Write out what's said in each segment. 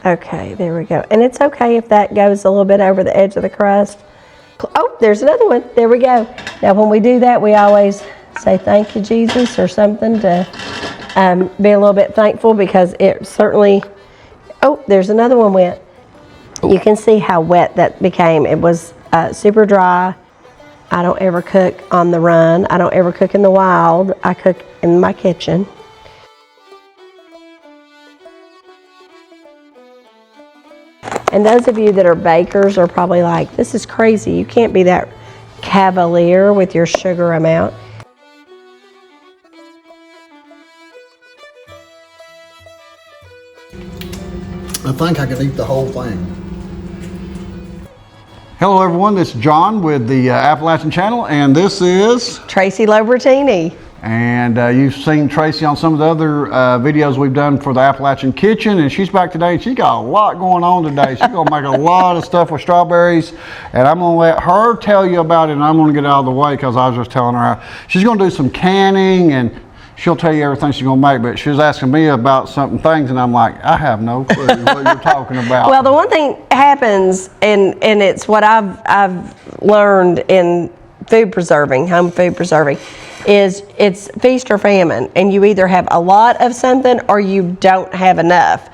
Okay, there we go. And it's okay if that goes a little bit over the edge of the crust. Oh, there's another one. There we go. Now, when we do that, we always say thank you, Jesus, or something to be a little bit thankful, because it certainly, oh, there's another one wet. You can see how wet that became. It was super dry. I don't ever cook on the run. I don't ever cook in the wild. I cook in my kitchen. And those of you that are bakers are probably like, this is crazy. You can't be that cavalier with your sugar amount. I think I could eat the whole thing. Hello everyone, this is John with the Appalachian Channel, and this is Tracy Lobertini. And you've seen Tracy on some of the other videos we've done for the Appalachian Kitchen, and she's back today, and she got a lot going on today. She's gonna make a lot of stuff with strawberries, and I'm gonna let her tell you about it, and I'm gonna get out of the way because I was just telling her she's gonna do some canning, and she'll tell you everything she's gonna make. But she was asking me about something things, and I'm like, I have no clue what you're talking about. Well, the one thing happens, and it's what I've learned in food preserving, home food preserving, is it's feast or famine, and you either have a lot of something or you don't have enough.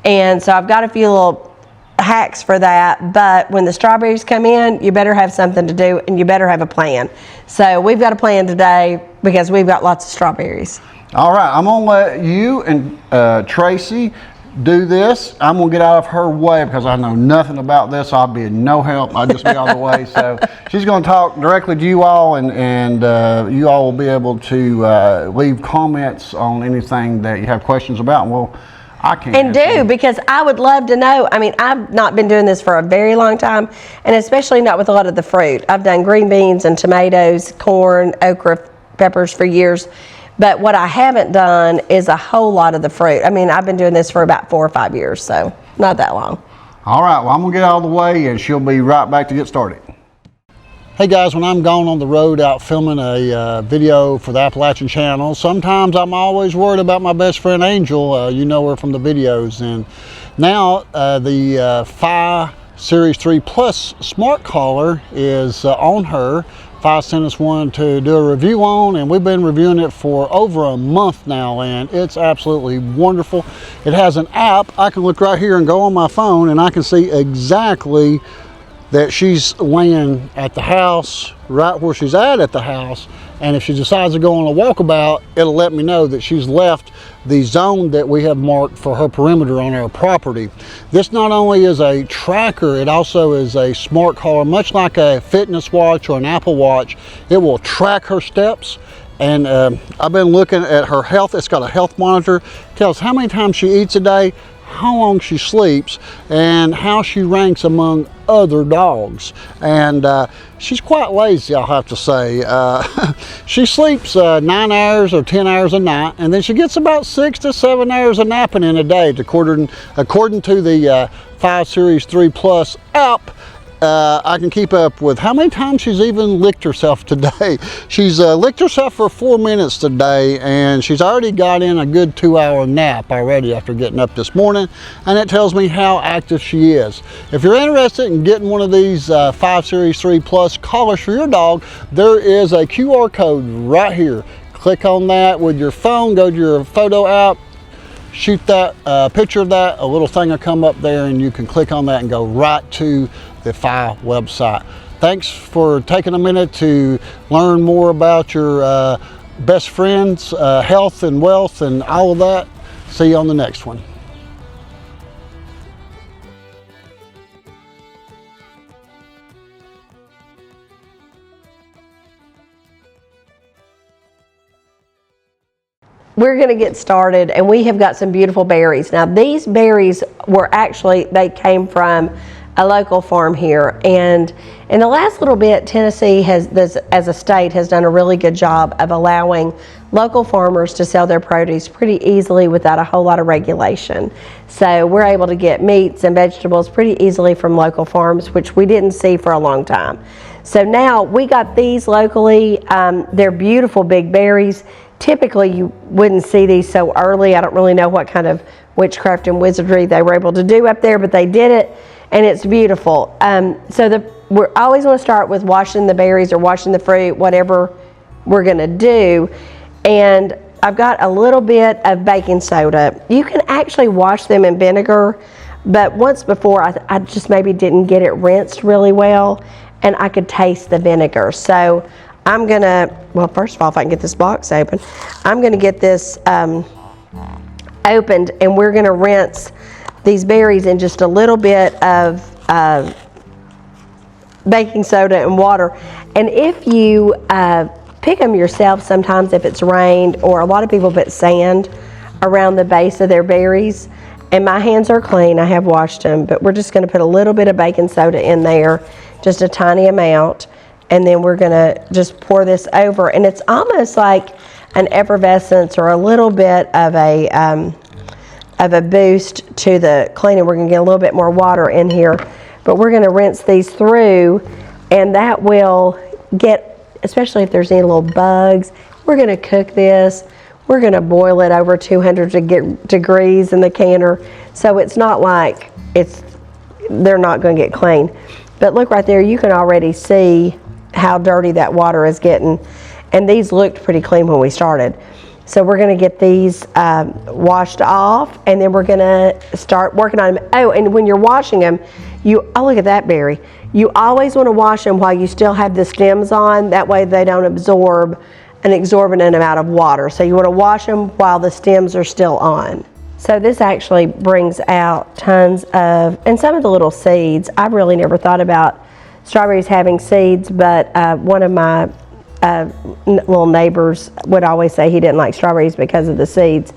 And so I've got a few little hacks for that, but when the strawberries come in, you better have something to do, and you better have a plan. So we've got a plan today because we've got lots of strawberries. All right, I'm gonna let you and Tracy do this. I'm gonna get out of her way because I know nothing about this. I'll be no help. I'll just be out of the way. So she's gonna talk directly to you all, and you all will be able to leave comments on anything that you have questions about. And I can't. And do, because I would love to know. I mean, I've not been doing this for a very long time, and especially not with a lot of the fruit. I've done green beans and tomatoes, corn, okra, peppers for years. But what I haven't done is a whole lot of the fruit. I mean, I've been doing this for about 4 or 5 years, so not that long. All right, well, I'm gonna get out of the way, and she'll be right back to get started. Hey guys, when I'm gone on the road out filming a video for the Appalachian Channel, sometimes I'm always worried about my best friend Angel. You know her from the videos. And now the Fi Series 3 Plus Smart Collar is on her. Fi sent us one to do a review on, and we've been reviewing it for over a month now, and it's absolutely wonderful. It has an app. I can look right here and go on my phone, and I can see exactly that she's laying at the house, right where she's at the house. And if she decides to go on a walkabout, it'll let me know that she's left the zone that we have marked for her perimeter on our property. This not only is a tracker, it also is a smart collar, much like a fitness watch or an Apple Watch. It will track her steps. And I've been looking at her health. It's got a health monitor. Tells how many times she eats a day, how long she sleeps, and how she ranks among other dogs. And she's quite lazy, I'll have to say. She sleeps 9 hours or 10 hours a night, and then she gets about 6 to 7 hours of napping in a day, according to the Fi Series 3 Plus app. I can keep up with how many times she's even licked herself today. She's licked herself for 4 minutes today, and she's already got in a good 2-hour nap already after getting up this morning, and it tells me how active she is. If you're interested in getting one of these Fi Series 3 Plus collars for your dog, there is a QR code right here. Click on that with your phone, go to your photo app, shoot that picture of that, a little thing will come up there, and you can click on that and go right to the Fi website. Thanks for taking a minute to learn more about your best friend's health and wealth and all of that. See you on the next one. We're going to get started, and we have got some beautiful berries. Now, these berries were actually, they came from a local farm here, and in the last little bit, Tennessee has, as a state, has done a really good job of allowing local farmers to sell their produce pretty easily without a whole lot of regulation. So we're able to get meats and vegetables pretty easily from local farms, which we didn't see for a long time. So now we got these locally. They're beautiful big berries. typically you wouldn't see these so early. I don't really know what kind of witchcraft and wizardry they were able to do up there, but they did it, and it's beautiful. We always want to start with washing the berries or washing the fruit, whatever we're going to do. And I've got a little bit of baking soda. You can actually wash them in vinegar, but once before I just maybe didn't get it rinsed really well, and I could taste the vinegar. So I'm gonna, well, first of all, if I can get this box open, I'm gonna get this opened, and we're gonna rinse these berries in just a little bit of baking soda and water. And if you pick them yourself, sometimes if it's rained, or a lot of people put sand around the base of their berries, and my hands are clean, I have washed them, but we're just going to put a little bit of baking soda in there, just a tiny amount, and then we're going to just pour this over, and it's almost like an effervescence or a little bit of a boost to the cleaning. We're going to get a little bit more water in here, but we're going to rinse these through, and that will get, especially if there's any little bugs. We're going to cook this. We're going to boil it over 200 degrees in the canner, so it's not like they're not going to get clean. But look right there, you can already see how dirty that water is getting, and these looked pretty clean when we started. So we're going to get these washed off, and then we're going to start working on them. Oh, and when you're washing them, oh, look at that berry. You always want to wash them while you still have the stems on. That way they don't absorb an exorbitant amount of water. So you want to wash them while the stems are still on. So this actually brings out tons of, and some of the little seeds. I've really never thought about strawberries having seeds, but one of my little neighbors would always say he didn't like strawberries because of the seeds.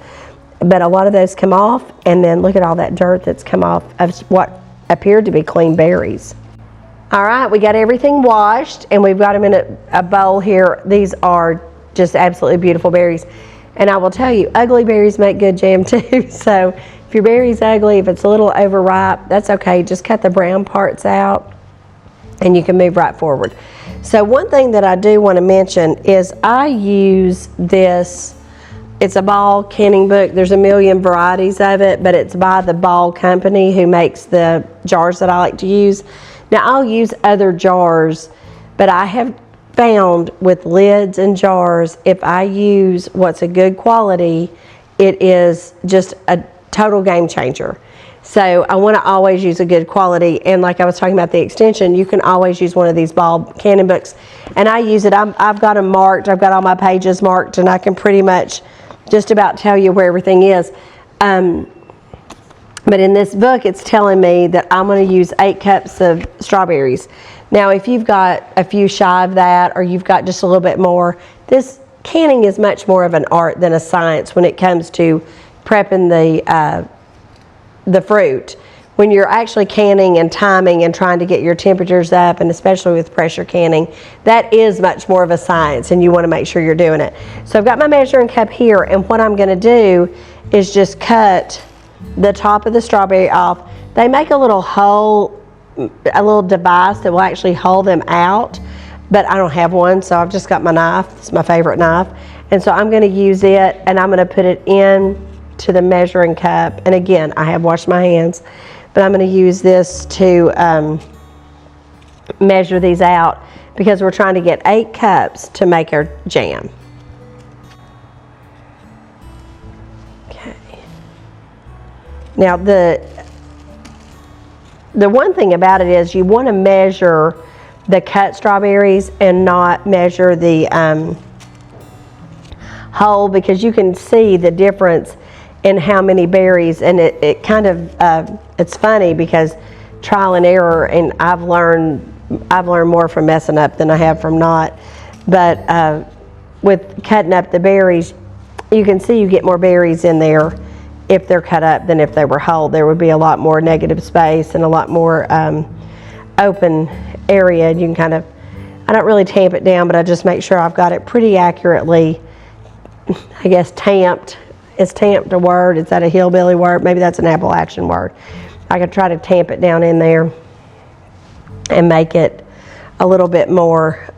But a lot of those come off, and then look at all that dirt that's come off of what appeared to be clean berries. All right, we got everything washed, and we've got them in a bowl here. These are just absolutely beautiful berries. And I will tell you, ugly berries make good jam too. So if your berry's ugly, if it's a little overripe, that's okay. Just cut the brown parts out, and you can move right forward. So one thing that I do want to mention is I use this. It's a Ball canning book. There's a million varieties of it, but it's by the Ball company who makes the jars that I like to use. Now, I'll use other jars, but I have found with lids and jars, if I use what's a good quality, it is just a total game changer. So I want to always use a good quality, and like I was talking about the extension, you can always use one of these Ball canning books, and I use it. I've got them marked. I've got all my pages marked, and I can pretty much just about tell you where everything is. But in this book, it's telling me that I'm going to use 8 cups of strawberries. Now, if you've got a few shy of that, or you've got just a little bit more, this canning is much more of an art than a science when it comes to prepping the fruit. When you're actually canning and timing and trying to get your temperatures up, and especially with pressure canning, that is much more of a science, and you want to make sure you're doing it. So I've got my measuring cup here, and what I'm going to do is just cut the top of the strawberry off. They make a little hole, a little device that will actually hold them out, but I don't have one, so I've just got my knife. It's my favorite knife, and so I'm going to use it, and I'm going to put it in to the measuring cup. And again, I have washed my hands, but I'm going to use this to measure these out, because we're trying to get 8 cups to make our jam. Okay. Now the one thing about it is you want to measure the cut strawberries and not measure the whole, because you can see the difference in how many berries, and it kind of it's funny because trial and error, and I've learned more from messing up than I have from not. But with cutting up the berries, you can see you get more berries in there if they're cut up than if they were whole. There would be a lot more negative space and a lot more open area. And you can kind of, I don't really tamp it down, but I just make sure I've got it pretty accurately, I guess, tamped. Is tamped a word? Is that a hillbilly word? Maybe that's an Appalachian word. I could try to tamp it down in there and make it a little bit more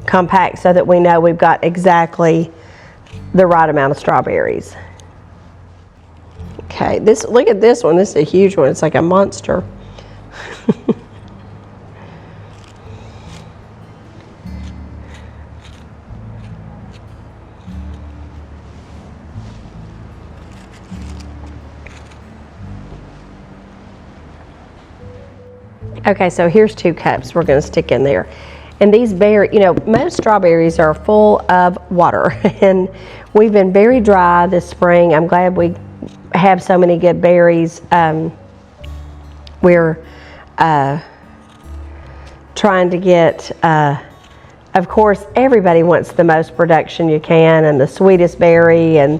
compact, so that we know we've got exactly the right amount of strawberries. Okay, look at this one. This is a huge one. It's like a monster. Okay, so here's 2 cups we're going to stick in there. And these most strawberries are full of water. And we've been very dry this spring. I'm glad we have so many good berries. We're trying to get, of course, everybody wants the most production you can and the sweetest berry and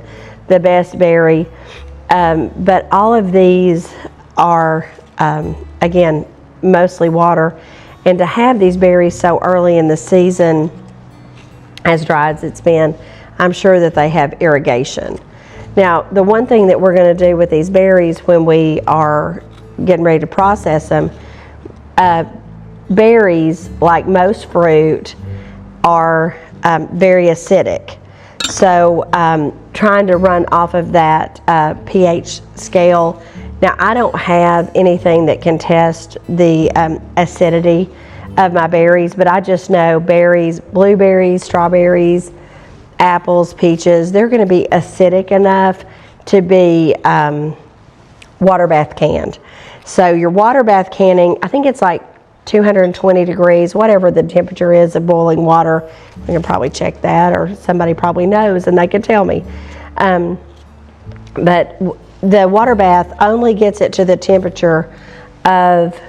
the best berry. But all of these are, again, mostly water, and to have these berries so early in the season, as dry as it's been, I'm sure that they have irrigation. Now, the one thing that we're going to do with these berries when we are getting ready to process them, berries, like most fruit, are very acidic. So trying to run off of that pH scale. Now, I don't have anything that can test the acidity of my berries, but I just know berries, blueberries, strawberries, apples, peaches, they're going to be acidic enough to be water bath canned. So your water bath canning, I think it's like 220 degrees, whatever the temperature is of boiling water. We can probably check that, or somebody probably knows and they can tell me. But the water bath only gets it to the temperature of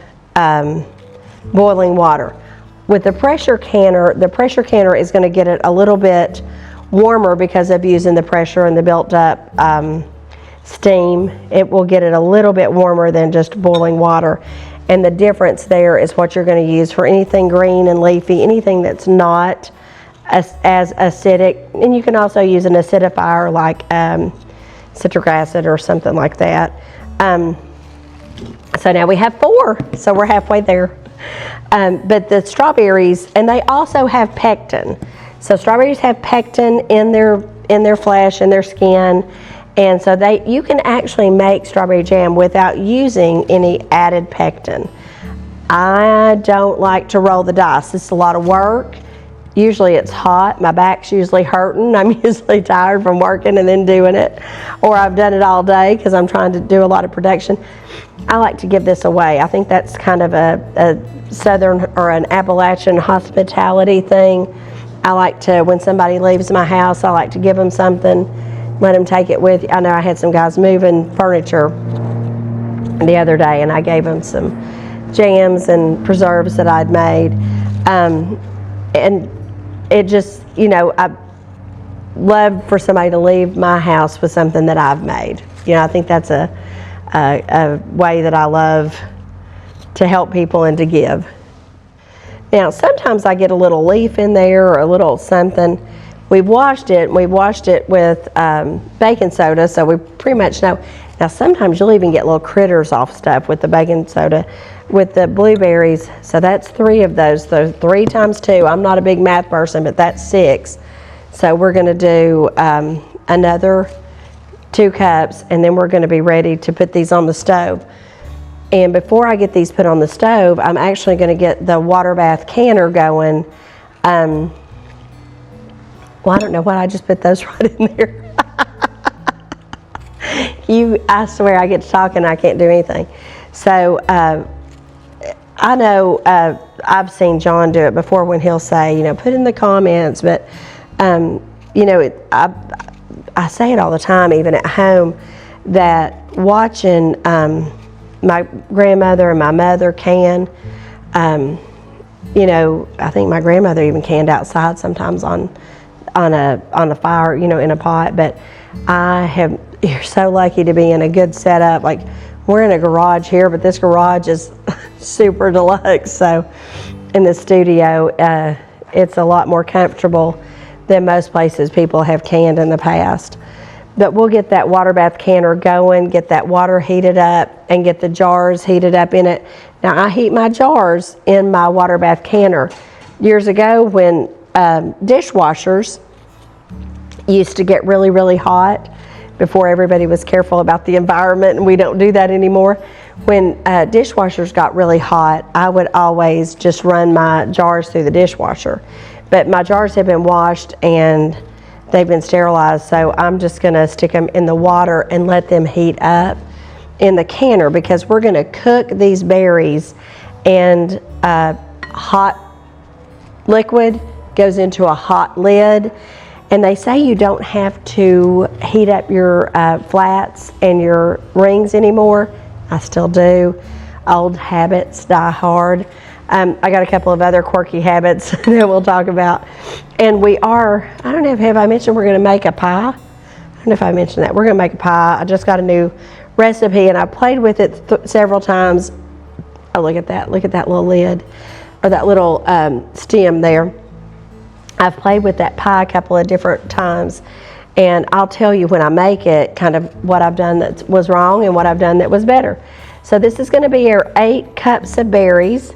boiling water. With the pressure canner is going to get it a little bit warmer because of using the pressure and the built up steam. It will get it a little bit warmer than just boiling water. And the difference there is what you're going to use for anything green and leafy, anything that's not as acidic. And you can also use an acidifier like citric acid or something like that. So now we have 4, so we're halfway there. But the strawberries, and they also have pectin. So strawberries have pectin in their flesh, in their skin, and so you can actually make strawberry jam without using any added pectin. I don't like to roll the dice. It's a lot of work. Usually it's hot. My back's usually hurting. I'm usually tired from working and then doing it. Or I've done it all day because I'm trying to do a lot of production. I like to give this away. I think that's kind of a Southern or an Appalachian hospitality thing. I like to, when somebody leaves my house, I like to give them something, let them take it with you. I know I had some guys moving furniture the other day, and I gave them some jams and preserves that I'd made. And it just, I love for somebody to leave my house with something that I've made. I think that's a way that I love to help people and to give. Now, sometimes I get a little leaf in there or a little something. We've washed it with baking soda, so we pretty much know. Now, sometimes you'll even get little critters off stuff with the baking soda. With the blueberries, so that's 3 of those. So 3 times 2. I'm not a big math person, but that's 6. So we're going to do another 2 cups, and then we're going to be ready to put these on the stove. And before I get these put on the stove, I'm actually going to get the water bath canner going. Well, I don't know why I just put those right in there. I swear I get to talking and I can't do anything. So I know I've seen John do it before when he'll say, put in the comments, but I say it all the time, even at home, that watching my grandmother and my mother can, I think my grandmother even canned outside sometimes on a fire, in a pot. But you're so lucky to be in a good setup. Like, we're in a garage here, but this garage is super deluxe. So in the studio, it's a lot more comfortable than most places people have canned in the past. But we'll get that water bath canner going, get that water heated up, and get the jars heated up in it. Now, I heat my jars in my water bath canner. Years ago, when dishwashers used to get really, really hot before everybody was careful about the environment, and we don't do that anymore. When dishwashers got really hot, I would always just run my jars through the dishwasher. But my jars have been washed and they've been sterilized, so I'm just gonna stick them in the water and let them heat up in the canner, because we're gonna cook these berries, and hot liquid goes into a hot lid. And they say you don't have to heat up your flats and your rings anymore. I still do. Old habits die hard. I got a couple of other quirky habits that we'll talk about. And I don't know, have I mentioned we're gonna make a pie? I don't know if I mentioned that. We're gonna make a pie. I just got a new recipe and I played with it several times. Oh, look at that little lid, or that little stem there. I've played with that pie a couple of different times, and I'll tell you when I make it kind of what I've done that was wrong and what I've done that was better. So this is gonna be our 8 cups of berries.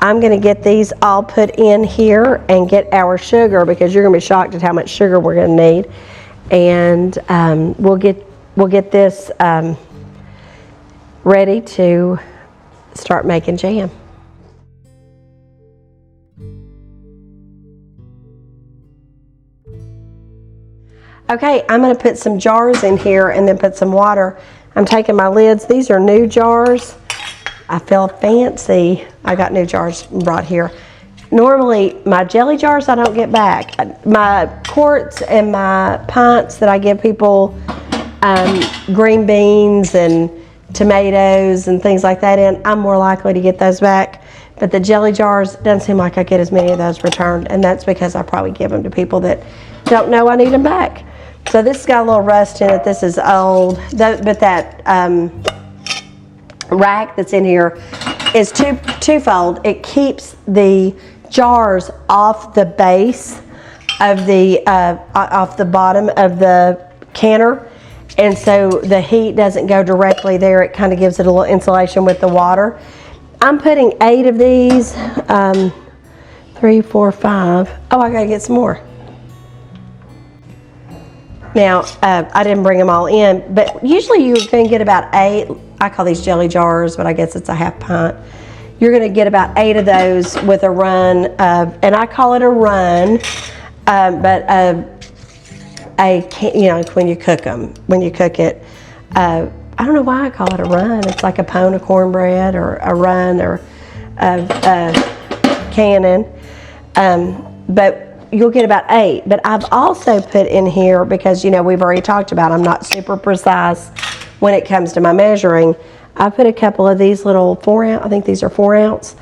I'm gonna get these all put in here and get our sugar, because you're gonna be shocked at how much sugar we're gonna need. And we'll get this ready to start making jam. Okay, I'm gonna put some jars in here and then put some water. I'm taking my lids. These are new jars. I feel fancy. I got new jars brought here. Normally, my jelly jars I don't get back. My quarts and my pints that I give people green beans and tomatoes and things like that in, I'm more likely to get those back. But the jelly jars, doesn't seem like I get as many of those returned, and that's because I probably give them to people that don't know I need them back. So this has got a little rust in it. This is old, but that rack that's in here is twofold. It keeps the jars off the base of the off the bottom of the canner, and so the heat doesn't go directly there. It kind of gives it a little insulation with the water. I'm putting 8 of these, 3, 4, 5. Oh, I gotta get some more. Now, I didn't bring them all in, but usually you're going to get about 8. I call these jelly jars, but I guess it's a half pint. You're going to get about 8 of those with a run of, and I call it a run, but when you cook them, when you cook it, I don't know why I call it a run. It's like a pone of cornbread, or a run, or a cannon, but you'll get about 8, but I've also put in here, because we've already talked about I'm not super precise when it comes to my measuring. I put a couple of these little 4 ounce, I think these are 4 ounce,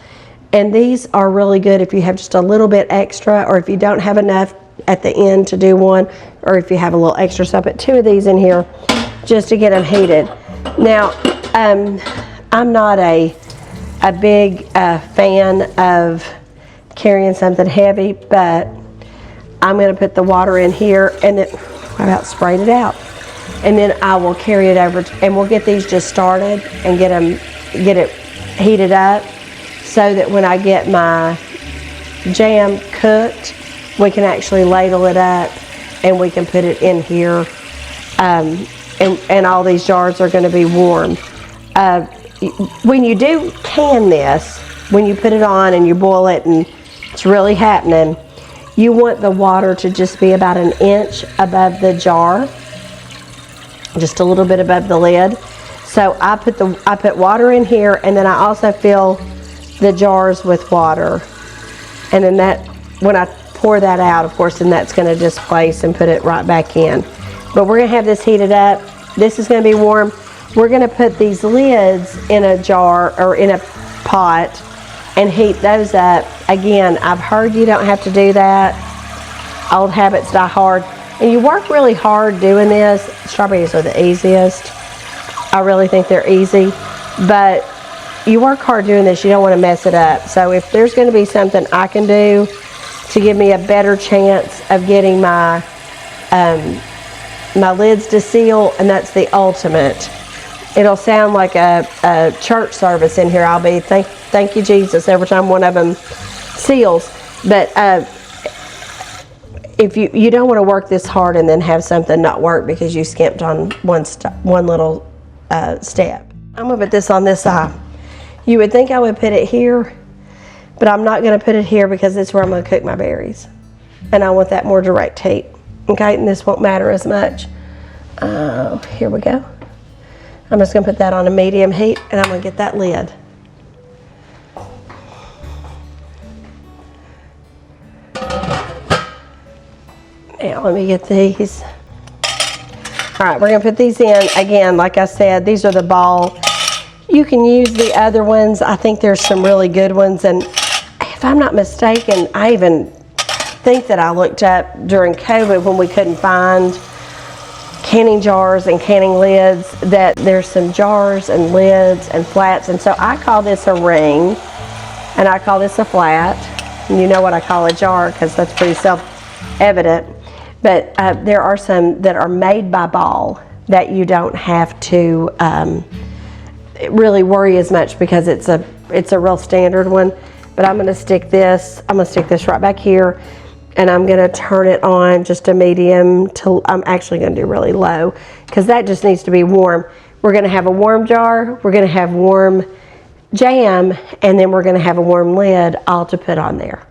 and these are really good if you have just a little bit extra, or if you don't have enough at the end to do one, or if you have a little extra. So I put 2 of these in here just to get them heated. Now, I'm not a big fan of carrying something heavy, but I'm going to put the water in here, and then how about sprayed it out, and then I will carry it over and we'll get these just started and get it heated up, so that when I get my jam cooked, we can actually ladle it up and we can put it in here, and all these jars are going to be warm. When you do can this, when you put it on and you boil it and it's really happening, you want the water to just be about 1 inch above the jar, just a little bit above the lid. So I put water in here, and then I also fill the jars with water. And then when I pour that out, of course, then that's going to displace and put it right back in. But we're going to have this heated up. This is going to be warm. We're going to put these lids in a jar or in a pot and heat those up. Again, I've heard you don't have to do that. Old habits die hard. And you work really hard doing this. Strawberries are the easiest. I really think they're easy. But you work hard doing this, you don't want to mess it up. So if there's going to be something I can do to give me a better chance of getting my my lids to seal, and that's the ultimate. It'll sound like a church service in here. I'll be thank you Jesus every time one of them seals. But if you don't want to work this hard and then have something not work because you skimped on one little step. I'm gonna put this on this side. You would think I would put it here, but I'm not gonna put it here because it's where I'm gonna cook my berries. And I want that more direct heat. Okay, and this won't matter as much. Here we go. I'm just gonna put that on a medium heat and I'm gonna get that lid. Now let me get these. All right, we're gonna put these in. Again, like I said, these are the ball. You can use the other ones. I think there's some really good ones. And if I'm not mistaken, I even think that I looked up during COVID when we couldn't find canning jars and canning lids, that there's some jars and lids and flats. And so I call this a ring and I call this a flat. And you know what I call a jar because that's pretty self-evident. But there are some that are made by Ball that you don't have to really worry as much because it's a real standard one. But I'm going to stick this right back here, and I'm going to turn it on just a medium to, I'm actually going to do really low because that just needs to be warm. We're going to have a warm jar, we're going to have warm jam, and then we're going to have a warm lid all to put on there.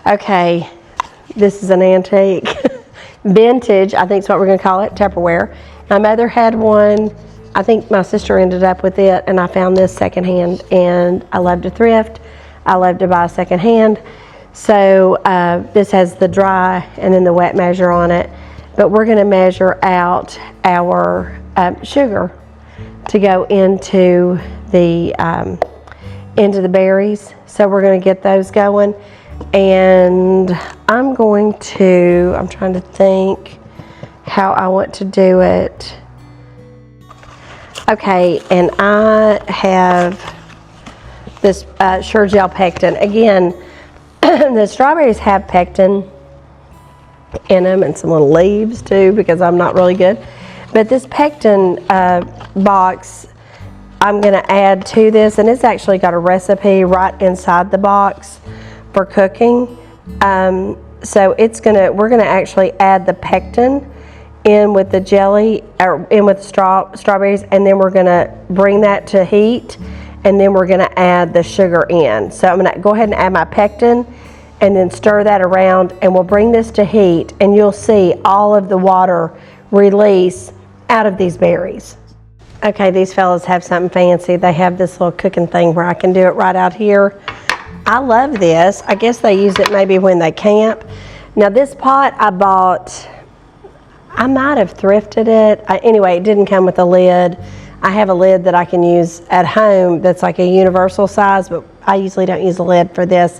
Okay. This is an antique, vintage, I think is what we're going to call it, Tupperware. My mother had one. I think my sister ended up with it, and I found this secondhand, and I love to thrift. I love to buy secondhand. So this has the dry and then the wet measure on it. But we're going to measure out our sugar to go into the berries. So we're going to get those going. And I'm trying to think how I want to do it. Okay, and I have this Sure Gel Pectin. Again, the strawberries have pectin in them and some little leaves too because I'm not really good. But this pectin box I'm going to add to this, and it's actually got a recipe right inside the box for cooking. So we're gonna actually add the pectin in with the jelly, or in with strawberries, and then we're gonna bring that to heat, and then we're gonna add the sugar in. So I'm gonna go ahead and add my pectin and then stir that around, and we'll bring this to heat, and you'll see all of the water release out of these berries. Okay, these fellas have something fancy. They have this little cooking thing where I can do it right out here. I love this. I guess they use it maybe when they camp. Now this pot I bought, I might have thrifted it. Anyway, it didn't come with a lid. I have a lid that I can use at home that's like a universal size, but I usually don't use a lid for this.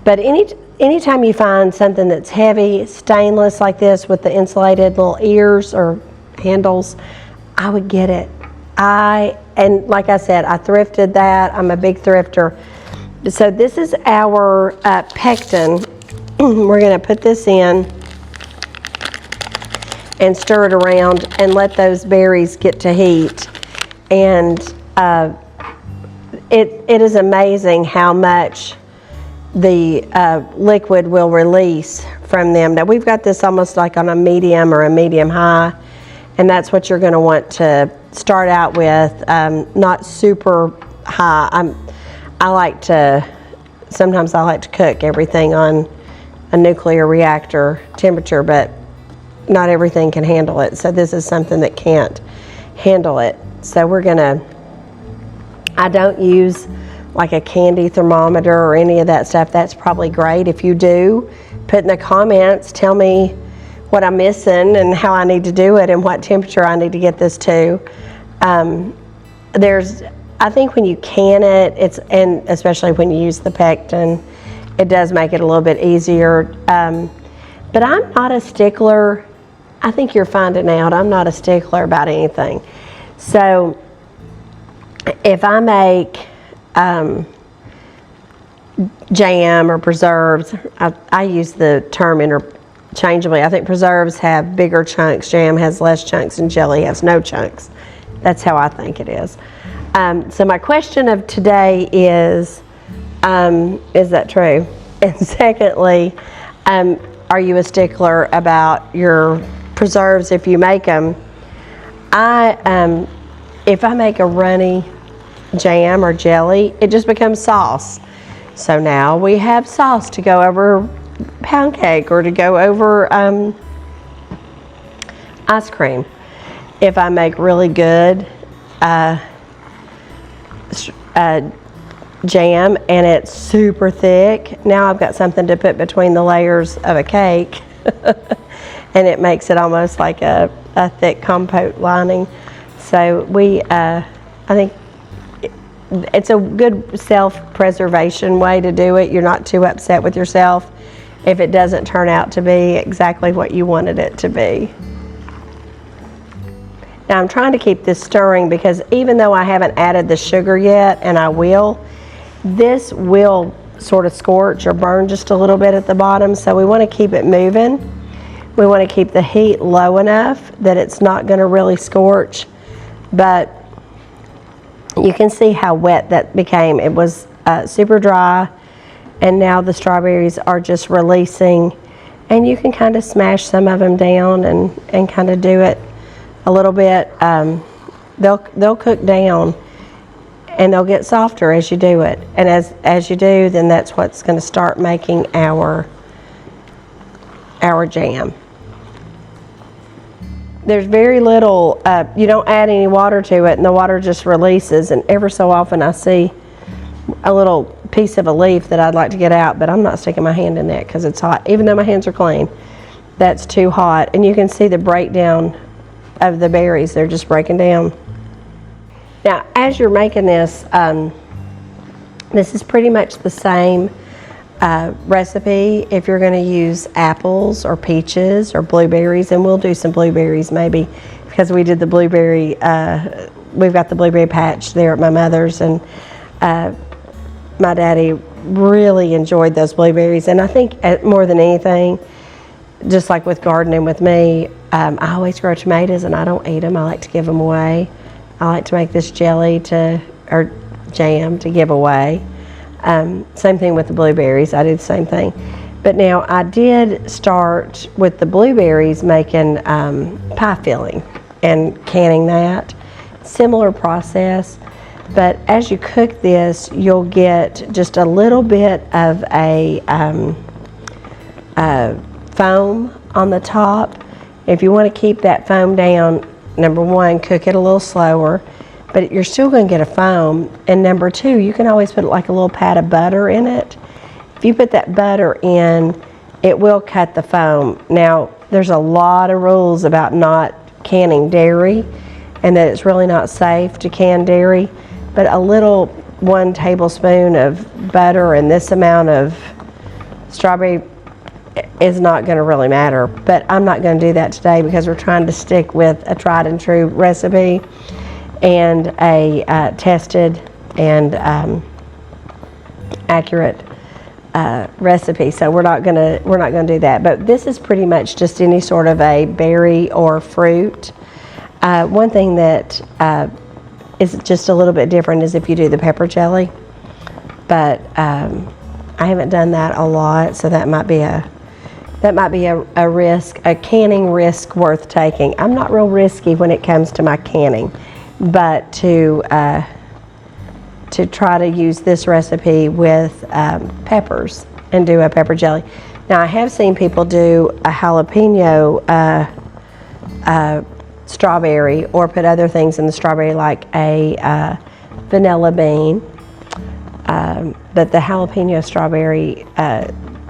But anytime you find something that's heavy, stainless like this with the insulated little ears or handles, I would get it. And like I said, I thrifted that. I'm a big thrifter. So this is our pectin. We're going to put this in and stir it around and let those berries get to heat. And it is amazing how much the liquid will release from them. Now we've got this almost like on a medium or a medium high, and that's what you're going to want to start out with. Not super high. Sometimes I like to cook everything on a nuclear reactor temperature, but not everything can handle it. So this is something that can't handle it. So I don't use like a candy thermometer or any of that stuff. That's probably great. If you do, put in the comments, tell me what I'm missing and how I need to do it and what temperature I need to get this to. I think when you can it, and especially when you use the pectin, it does make it a little bit easier. But I'm not a stickler. I think you're finding out I'm not a stickler about anything. So if I make jam or preserves, I use the term interchangeably. I think preserves have bigger chunks, jam has less chunks, and jelly has no chunks. That's how I think it is. So my question of today is that true? And secondly, are you a stickler about your preserves if you make them? If I make a runny jam or jelly, it just becomes sauce. So now we have sauce to go over pound cake or to go over ice cream. If I make really good jam and it's super thick, now I've got something to put between the layers of a cake and it makes it almost like a thick compote lining. So I think it's a good self-preservation way to do it. You're not too upset with yourself if it doesn't turn out to be exactly what you wanted it to be. Now I'm trying to keep this stirring because even though I haven't added the sugar yet, and I will, this will sort of scorch or burn just a little bit at the bottom, so we want to keep it moving. We want to keep the heat low enough that it's not going to really scorch, but you can see how wet that became. It was super dry, and now the strawberries are just releasing, and you can kind of smash some of them down and kind of do it a little bit. They'll cook down and they'll get softer as you do it, and as you do, then that's what's going to start making our jam. There's very little, you don't add any water to it and the water just releases, and ever so often I see a little piece of a leaf that I'd like to get out, but I'm not sticking my hand in that because it's hot. Even though my hands are clean, that's too hot. And you can see the breakdown of the berries, they're just breaking down. Now as you're making this, this is pretty much the same recipe if you're going to use apples or peaches or blueberries, and we'll do some blueberries maybe because we did the blueberry, we've got the blueberry patch there at my mother's, and my daddy really enjoyed those blueberries. And I think more than anything, just like with gardening with me, I always grow tomatoes and I don't eat them. I like to give them away. I like to make this jelly or jam to give away. Same thing with the blueberries, I do the same thing. But now I did start with the blueberries making pie filling and canning that. Similar process, but as you cook this, you'll get just a little bit of a foam on the top. If you want to keep that foam down, number one, cook it a little slower, but you're still going to get a foam. And number two, you can always put like a little pat of butter in it. If you put that butter in, it will cut the foam. Now, there's a lot of rules about not canning dairy and that it's really not safe to can dairy, but a little 1 tablespoon of butter and this amount of strawberry is not going to really matter. But I'm not going to do that today because we're trying to stick with a tried and true recipe and a tested and accurate recipe. So we're not gonna do that. But this is pretty much just any sort of a berry or fruit. One thing that is just a little bit different is if you do the pepper jelly. But I haven't done that a lot, so that might be a risk, a canning risk worth taking. I'm not real risky when it comes to my canning, but to try to use this recipe with peppers and do a pepper jelly. Now I have seen people do a jalapeno strawberry or put other things in the strawberry like a vanilla bean, but the jalapeno strawberry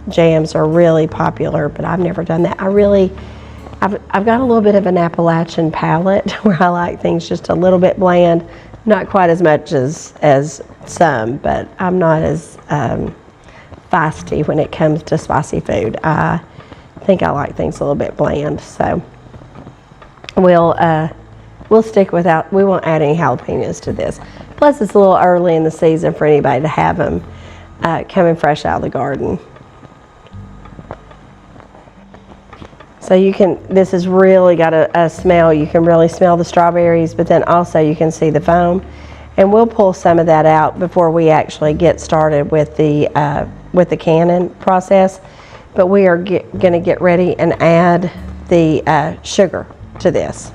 jams are really popular, but I've never done that. I've got a little bit of an Appalachian palate where I like things just a little bit bland, not quite as much as some, but I'm not as feisty when it comes to spicy food. I think I like things a little bit bland, so we'll stick without. We won't add any jalapenos to this. Plus, it's a little early in the season for anybody to have them coming fresh out of the garden. So this has really got a smell. You can really smell the strawberries, but then also you can see the foam. And we'll pull some of that out before we actually get started with the canning process. but we are going to get ready and add the sugar to this.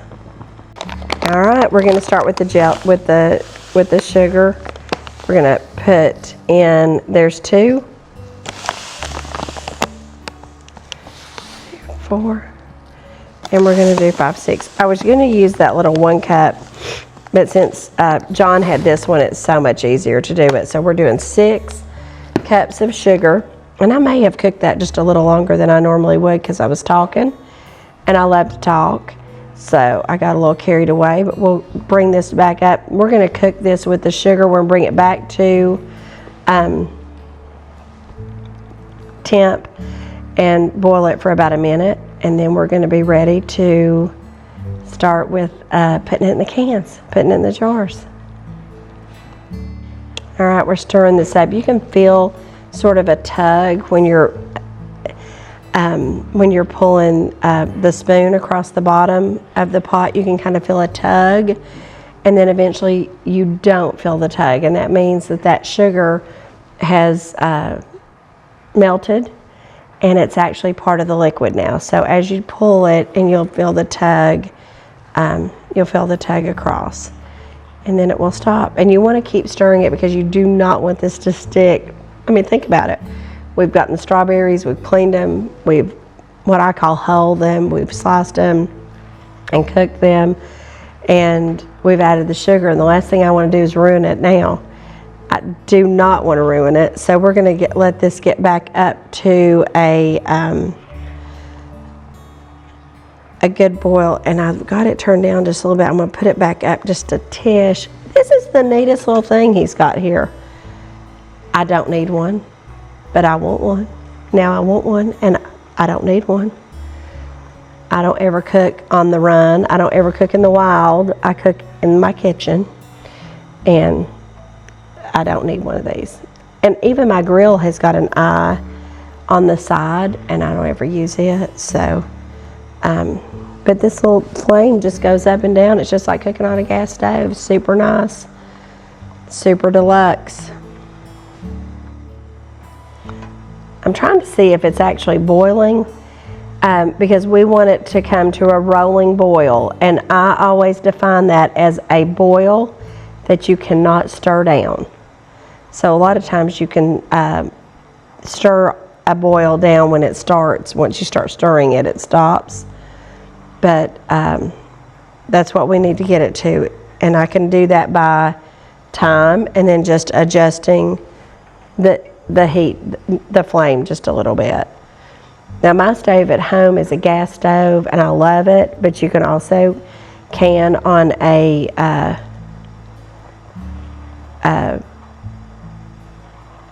All right, we're going to start with the gel, with the sugar. We're going to put in, there's 2, 4, and we're going to do 5, 6. I was going to use that little 1 cup, but since John had this one, it's so much easier to do it. So we're doing 6 cups of sugar, and I may have cooked that just a little longer than I normally would because I was talking, and I love to talk. So I got a little carried away, but we'll bring this back up. We're going to cook this with the sugar. We're going to bring it back to temp and boil it for about a minute. And then we're going to be ready to start with putting it in the cans, putting it in the jars. All right, we're stirring this up. You can feel sort of a tug when you're pulling the spoon across the bottom of the pot. You can kind of feel a tug, and then eventually you don't feel the tug, and that means that sugar has melted, and it's actually part of the liquid now. So as you pull it, and you'll feel the tug across, and then it will stop. And you want to keep stirring it because you do not want this to stick. I mean, think about it. We've gotten the strawberries, we've cleaned them, we've what I call hulled them, we've sliced them and cooked them, and we've added the sugar, and the last thing I want to do is ruin it now. I do not want to ruin it, so we're going to let this get back up to a good boil, and I've got it turned down just a little bit. I'm going to put it back up just a tish. This is the neatest little thing he's got here. I don't need one, but I want one. Now I want one, and I don't need one. I don't ever cook on the run. I don't ever cook in the wild. I cook in my kitchen, and I don't need one of these. And even my grill has got an eye on the side, and I don't ever use it. So, but this little flame just goes up and down. It's just like cooking on a gas stove. Super nice, super deluxe. I'm trying to see if it's actually boiling because we want it to come to a rolling boil, and I always define that as a boil that you cannot stir down. So a lot of times you can stir a boil down when it starts. Once you start stirring it, it stops. But that's what we need to get it to, and I can do that by time and then just adjusting the heat, the flame just a little bit. Now my stove at home is a gas stove, and I love it, but you can also can on a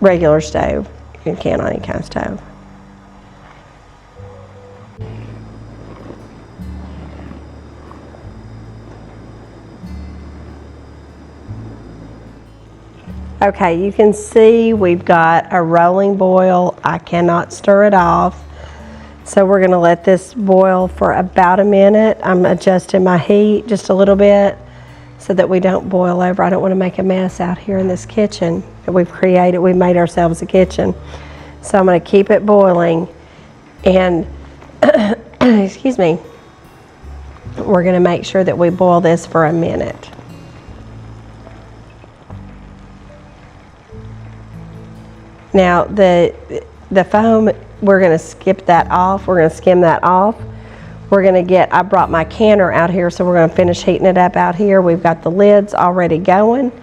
regular stove. You can can on any kind of stove. Okay, you can see we've got a rolling boil. I cannot stir it off. So we're gonna let this boil for about a minute. I'm adjusting my heat just a little bit so that we don't boil over. I don't wanna make a mess out here in this kitchen that we've created. We've made ourselves a kitchen. So I'm gonna keep it boiling, and excuse me, we're gonna make sure that we boil this for a minute. Now the foam, we're going to skip that off. We're going to skim that off. We're going to I brought my canner out here, so we're going to finish heating it up out here. We've got the lids already going,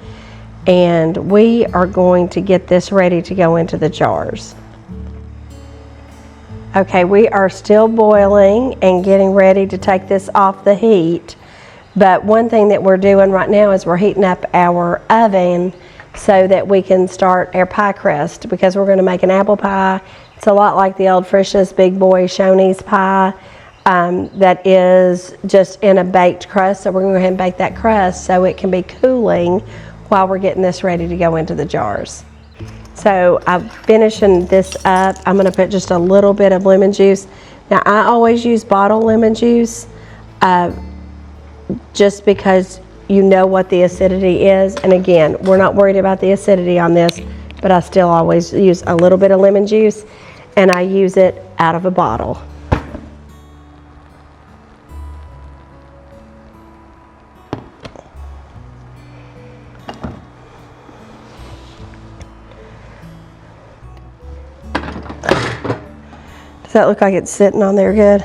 and we are going to get this ready to go into the jars. Okay, we are still boiling and getting ready to take this off the heat. But one thing that we're doing right now is we're heating up our oven so that we can start our pie crust, because we're going to make an apple pie. It's a lot like the old Frisch's Big Boy Shoney's pie that is just in a baked crust. So we're going to go ahead and bake that crust so it can be cooling while we're getting this ready to go into the jars. So I'm finishing this up. I'm going to put just a little bit of lemon juice. Now I always use bottled lemon juice just because you know what the acidity is. And again, we're not worried about the acidity on this, but I still always use a little bit of lemon juice, and I use it out of a bottle. Does that look like it's sitting on there good?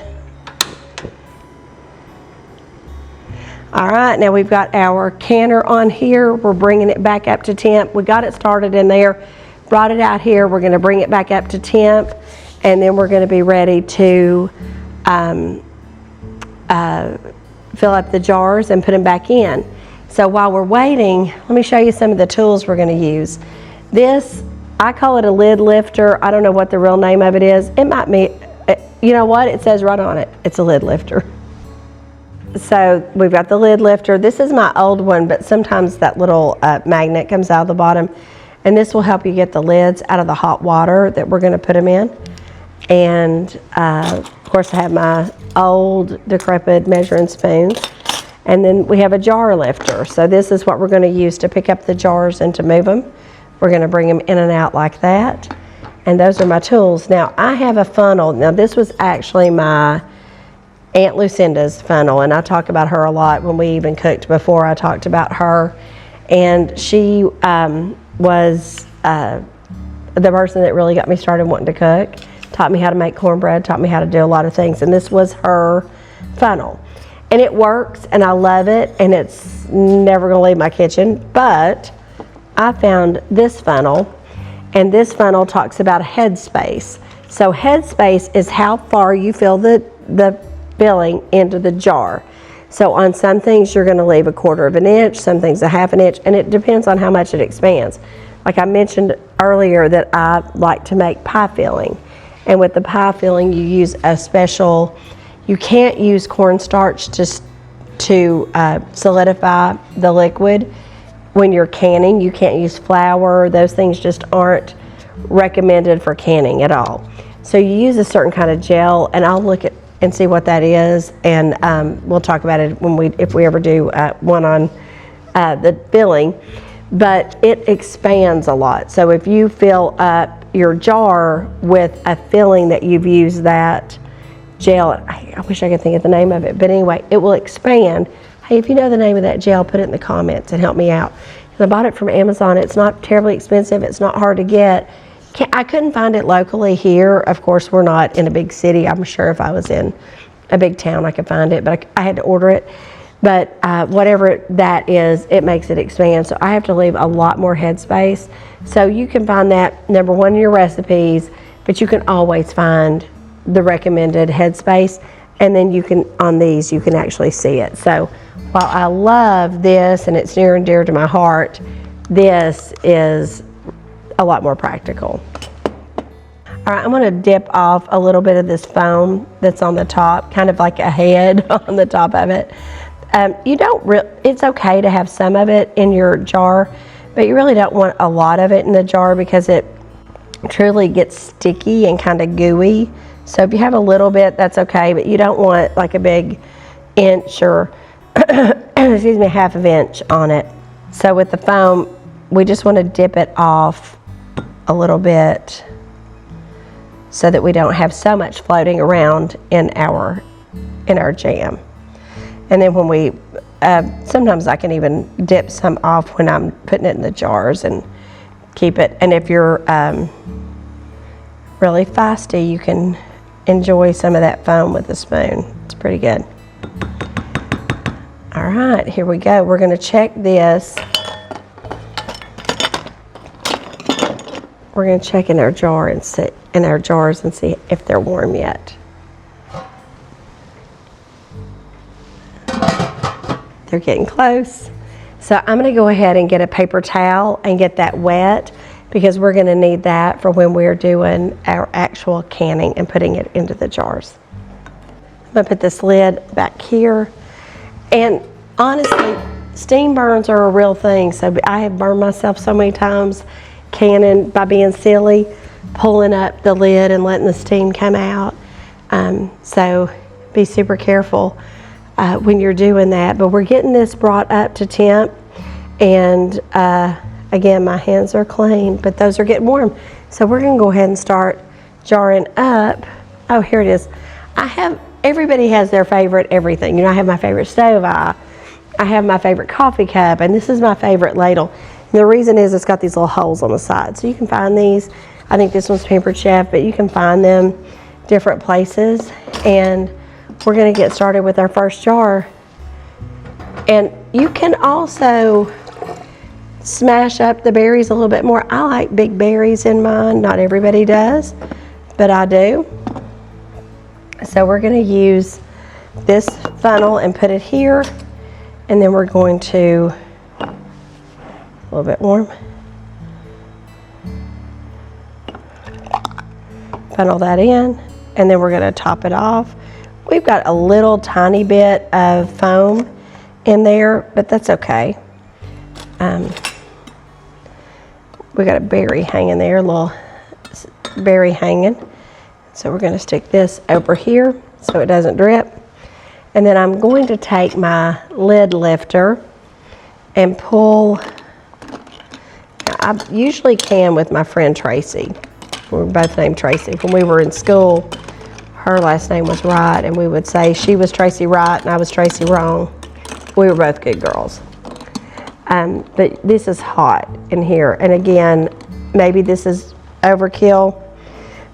All right, now we've got our canner on here. We're bringing it back up to temp. We got it started in there, brought it out here. We're gonna bring it back up to temp, and then we're gonna be ready to fill up the jars and put them back in. So while we're waiting, let me show you some of the tools we're gonna use. This, I call it a lid lifter. I don't know what the real name of it is. It might be, you know what? It says right on it, it's a lid lifter. So we've got the lid lifter. This is my old one, but sometimes that little magnet comes out of the bottom. And this will help you get the lids out of the hot water that we're gonna put them in. And of course I have my old decrepit measuring spoons. And then we have a jar lifter. So this is what we're gonna use to pick up the jars and to move them. We're gonna bring them in and out like that. And those are my tools. Now I have a funnel. Now this was actually my Aunt Lucinda's funnel, and I talk about her a lot. When we even cooked before, I talked about her. And she was the person that really got me started wanting to cook, taught me how to make cornbread, taught me how to do a lot of things, and this was her funnel. And it works, and I love it, and it's never gonna leave my kitchen. But I found this funnel, and this funnel talks about a headspace. So headspace is how far you fill the filling into the jar. So on some things you're going to leave 1/4 of an inch, some things 1/2 inch, and it depends on how much it expands. Like I mentioned earlier that I like to make pie filling, and with the pie filling you use a special, you can't use cornstarch just to solidify the liquid. When you're canning, you can't use flour. Those things just aren't recommended for canning at all. So you use a certain kind of gel, and I'll look at and see what that is, and we'll talk about it when if we ever do one on the filling. But it expands a lot. So if you fill up your jar with a filling that you've used that gel, I wish I could think of the name of it, but anyway, it will expand. Hey, if you know the name of that gel, put it in the comments and help me out. I bought it from Amazon. It's not terribly expensive. It's not hard to get. I couldn't find it locally here. Of course, we're not in a big city. I'm sure if I was in a big town, I could find it, but I had to order it. But whatever that is, it makes it expand. So I have to leave a lot more headspace. So you can find that, number one, in your recipes, but you can always find the recommended headspace. And then you can, on these, you can actually see it. So while I love this, and it's near and dear to my heart, this is a lot more practical. All right, I'm gonna dip off a little bit of this foam that's on the top, kind of like a head on the top of it. It's okay to have some of it in your jar, but you really don't want a lot of it in the jar because it truly gets sticky and kind of gooey. So if you have a little bit, that's okay, but you don't want like a big inch or, excuse me, 1/2 inch on it. So with the foam, we just want to dip it off a little bit so that we don't have so much floating around in our jam. And then when we, sometimes I can even dip some off when I'm putting it in the jars and keep it. And if you're really feisty, you can enjoy some of that foam with a spoon. It's pretty good. All right, here we go. We're gonna check this. We're going to check in our jar and see in our jars and see if they're warm yet. They're getting close. So I'm going to go ahead and get a paper towel and get that wet because we're going to need that for when we're doing our actual canning and putting it into the jars. I'm going to put this lid back here. And honestly, steam burns are a real thing. So I have burned myself so many times canning by being silly, pulling up the lid and letting the steam come out. So be super careful when you're doing that. But we're getting this brought up to temp, and again, my hands are clean, but those are getting warm. So we're gonna go ahead and start jarring up Oh, here it is. Everybody has their favorite everything. You know, I have my favorite stove. I have my favorite coffee cup, and this is my favorite ladle. And the reason is it's got these little holes on the side. So you can find these. I think this one's Pampered Chef, but you can find them different places. And we're gonna get started with our first jar. And you can also smash up the berries a little bit more. I like big berries in mine. Not everybody does, but I do. So we're going to use this funnel and put it here, and then we're going to, a little bit warm, funnel that in, and then we're going to top it off. We've got a little tiny bit of foam in there, but that's okay. We got a berry hanging there, a little berry hanging. So we're going to stick this over here so it doesn't drip. And then I'm going to take my lid lifter and pull. I usually can with my friend Tracy. We're both named Tracy. When we were in school, her last name was Wright, and we would say she was Tracy Wright and I was Tracy Wrong. We were both good girls. But this is hot in here. And again, maybe this is overkill.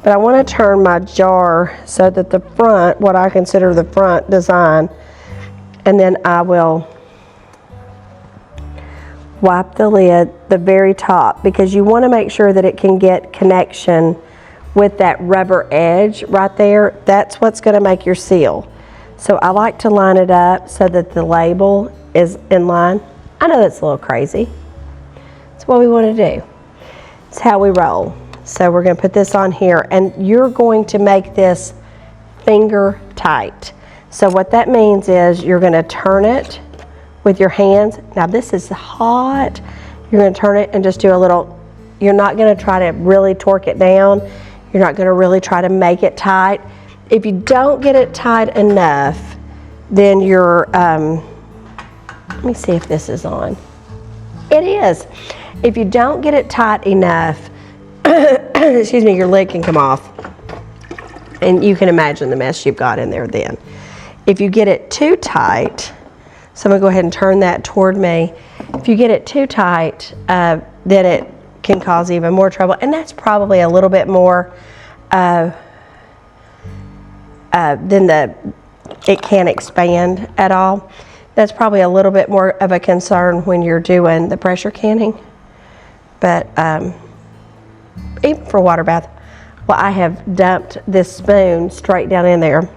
But I want to turn my jar so that the front, what I consider the front design, and then I will wipe the lid, the very top, because you want to make sure that it can get connection with that rubber edge right there. That's what's going to make your seal. So I like to line it up so that the label is in line. I know that's a little crazy. It's what we want to do. It's how we roll. So we're going to put this on here, and you're going to make this finger tight. So what that means is you're going to turn it with your hands. Now this is hot. You're going to turn it and just do a little, you're not going to try to really torque it down. You're not going to really try to make it tight. If you don't get it tight enough, then you're, let me see if this is on. It is. If you don't get it tight enough, excuse me, your lid can come off. And you can imagine the mess you've got in there then. If you get it too tight, so I'm going to go ahead and turn that toward me. If you get it too tight, then it can cause even more trouble. And that's probably a little bit more than it can't expand at all. That's probably a little bit more of a concern when you're doing the pressure canning. But even for water bath, well, I have dumped this spoon straight down in there.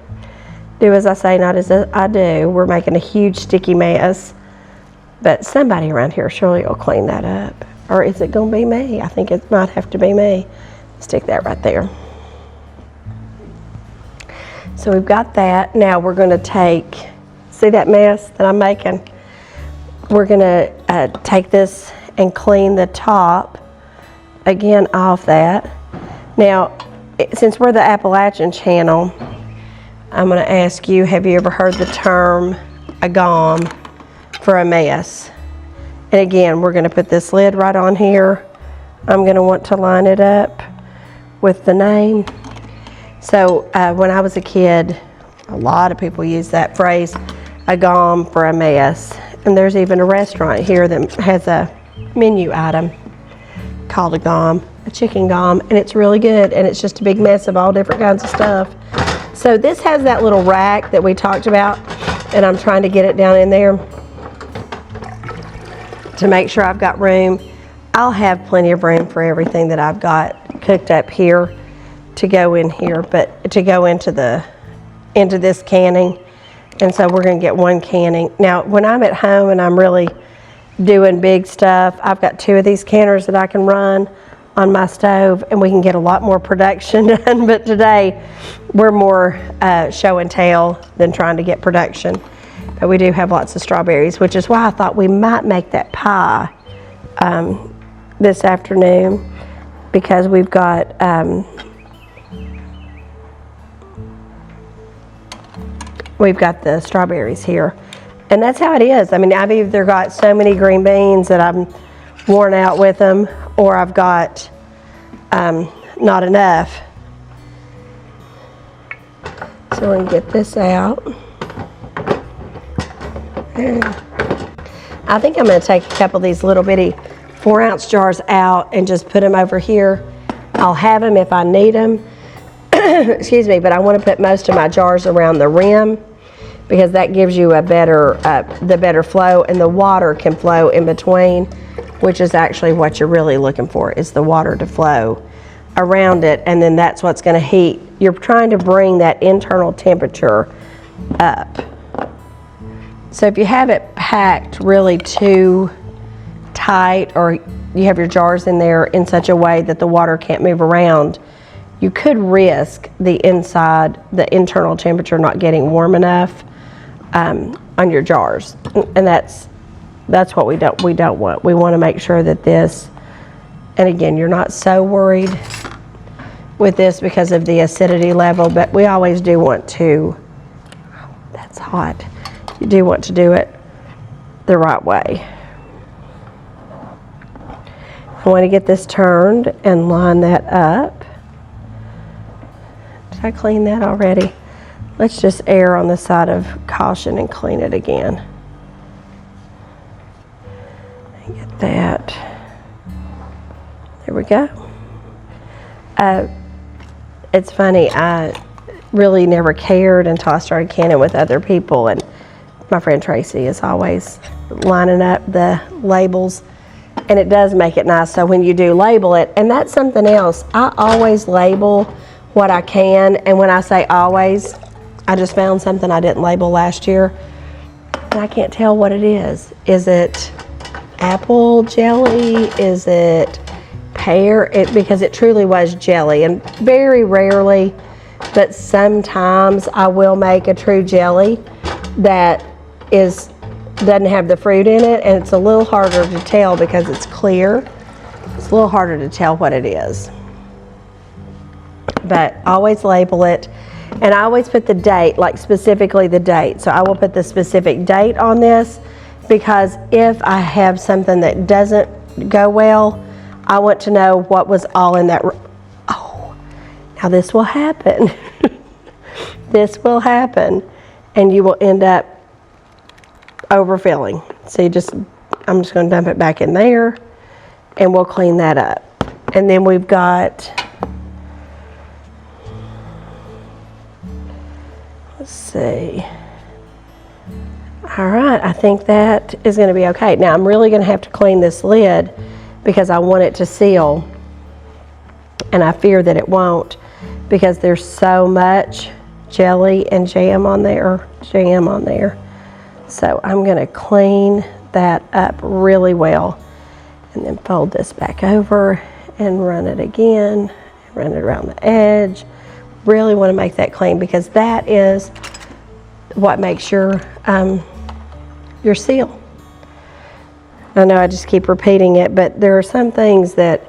Do as I say, not as I do. We're making a huge sticky mess. But somebody around here surely will clean that up. Or is it going to be me? I think it might have to be me. Stick that right there. So we've got that. Now we're going to take, see that mess that I'm making? We're going to take this and clean the top again off that. Now, since we're the Appalachian channel, I'm going to ask you, have you ever heard the term a gom for a mess? And again, we're going to put this lid right on here. I'm going to want to line it up with the name. So when I was a kid, a lot of people use that phrase, a gom for a mess. And there's even a restaurant here that has a menu item called a gom, a chicken gom, and it's really good, and it's just a big mess of all different kinds of stuff. So this has that little rack that we talked about, and I'm trying to get it down in there to make sure I've got room. I'll have plenty of room for everything that I've got cooked up here to go in here, but to go into this canning. And so we're going to get one canning. Now, when I'm at home and I'm really doing big stuff, I've got 2 of these canners that I can run on my stove, and we can get a lot more production done. But today, we're more show and tell than trying to get production. But we do have lots of strawberries, which is why I thought we might make that pie this afternoon, because we've got the strawberries here. And that's how it is. I mean, I've either got so many green beans that I'm worn out with them, or I've got not enough. So we can get this out. And I think I'm going to take a couple of these little bitty 4-ounce jars out and just put them over here. I'll have them if I need them. Excuse me, but I want to put most of my jars around the rim because that gives you a better, the better flow, and the water can flow in between, which is actually what you're really looking for, is the water to flow around it, and then that's what's going to heat. You're trying to bring that internal temperature up. So if you have it packed really too tight, or you have your jars in there in such a way that the water can't move around, you could risk the inside, the internal temperature not getting warm enough on your jars, and that's what we don't want. We want to make sure that this, and again, you're not so worried with this because of the acidity level, but we always do want to, that's hot, you do want to do it the right way. I want to get this turned and line that up. Did I clean that already? Let's just err on the side of caution and clean it again. And get that. There we go. It's funny, I really never cared until I started canning with other people, and my friend Tracy is always lining up the labels, and it does make it nice. So when you do label it, and that's something else, I always label what I can, and when I say always, I just found something I didn't label last year, and I can't tell what it is. Is it apple jelly? Is it pear? Because it truly was jelly, and very rarely, but sometimes I will make a true jelly that doesn't have the fruit in it, and it's a little harder to tell because it's clear. It's a little harder to tell what it is. But always label it, and I always put the date, like specifically the date. So I will put the specific date on this, because if I have something that doesn't go well, I want to know what was all in that. Oh, now this will happen. This will happen, and you will end up overfilling. So I'm just going to dump it back in there, and we'll clean that up. And then we've got, let's see. All right, I think that is going to be okay. Now I'm really going to have to clean this lid because I want it to seal, and I fear that it won't because there's so much jelly and jam on there. So I'm going to clean that up really well, and then fold this back over and run it again, run it around the edge. Really want to make that clean because that is what makes your seal. I know I just keep repeating it, but there are some things that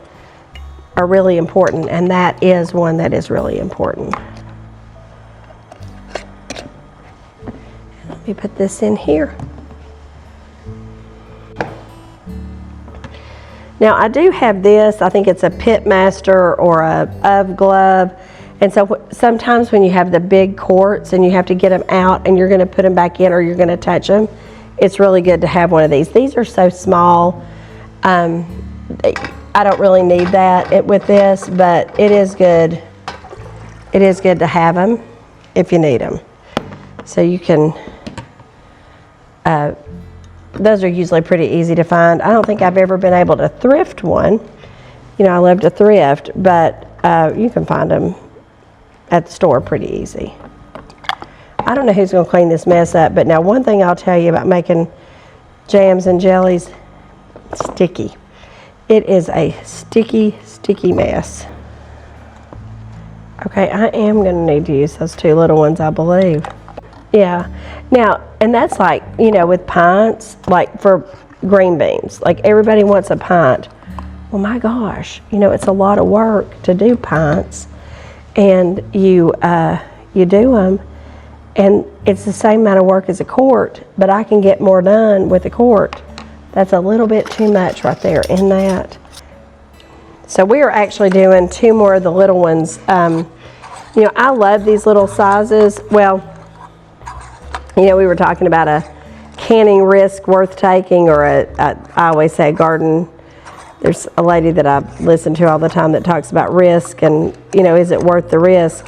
are really important, and that is one that is really important. Let me put this in here. Now I do have this, I think it's a Pitmaster or a Of glove, and so sometimes when you have the big quarts and you have to get them out and you're going to put them back in or you're going to touch them, it's really good to have one of these. These are so small, I don't really need that with this, but it is good. It is good to have them if you need them. So you can, those are usually pretty easy to find. I don't think I've ever been able to thrift one. You know, I love to thrift, but you can find them at the store pretty easy. I don't know who's going to clean this mess up, but now one thing I'll tell you about making jams and jellies, sticky. It is a sticky, sticky mess. Okay, I am going to need to use those two little ones, I believe. Yeah. Now, and that's like, you know, with pints, like for green beans, like everybody wants a pint. Well, my gosh, you know, it's a lot of work to do pints, and you do them, and it's the same amount of work as a quart, but I can get more done with a quart. That's a little bit too much right there in that. So we are actually doing two more of the little ones You know, I love these little sizes. Well, you know, we were talking about a canning risk worth taking, or I always say a garden. There's a lady that I listen to all the time that talks about risk and, you know, is it worth the risk?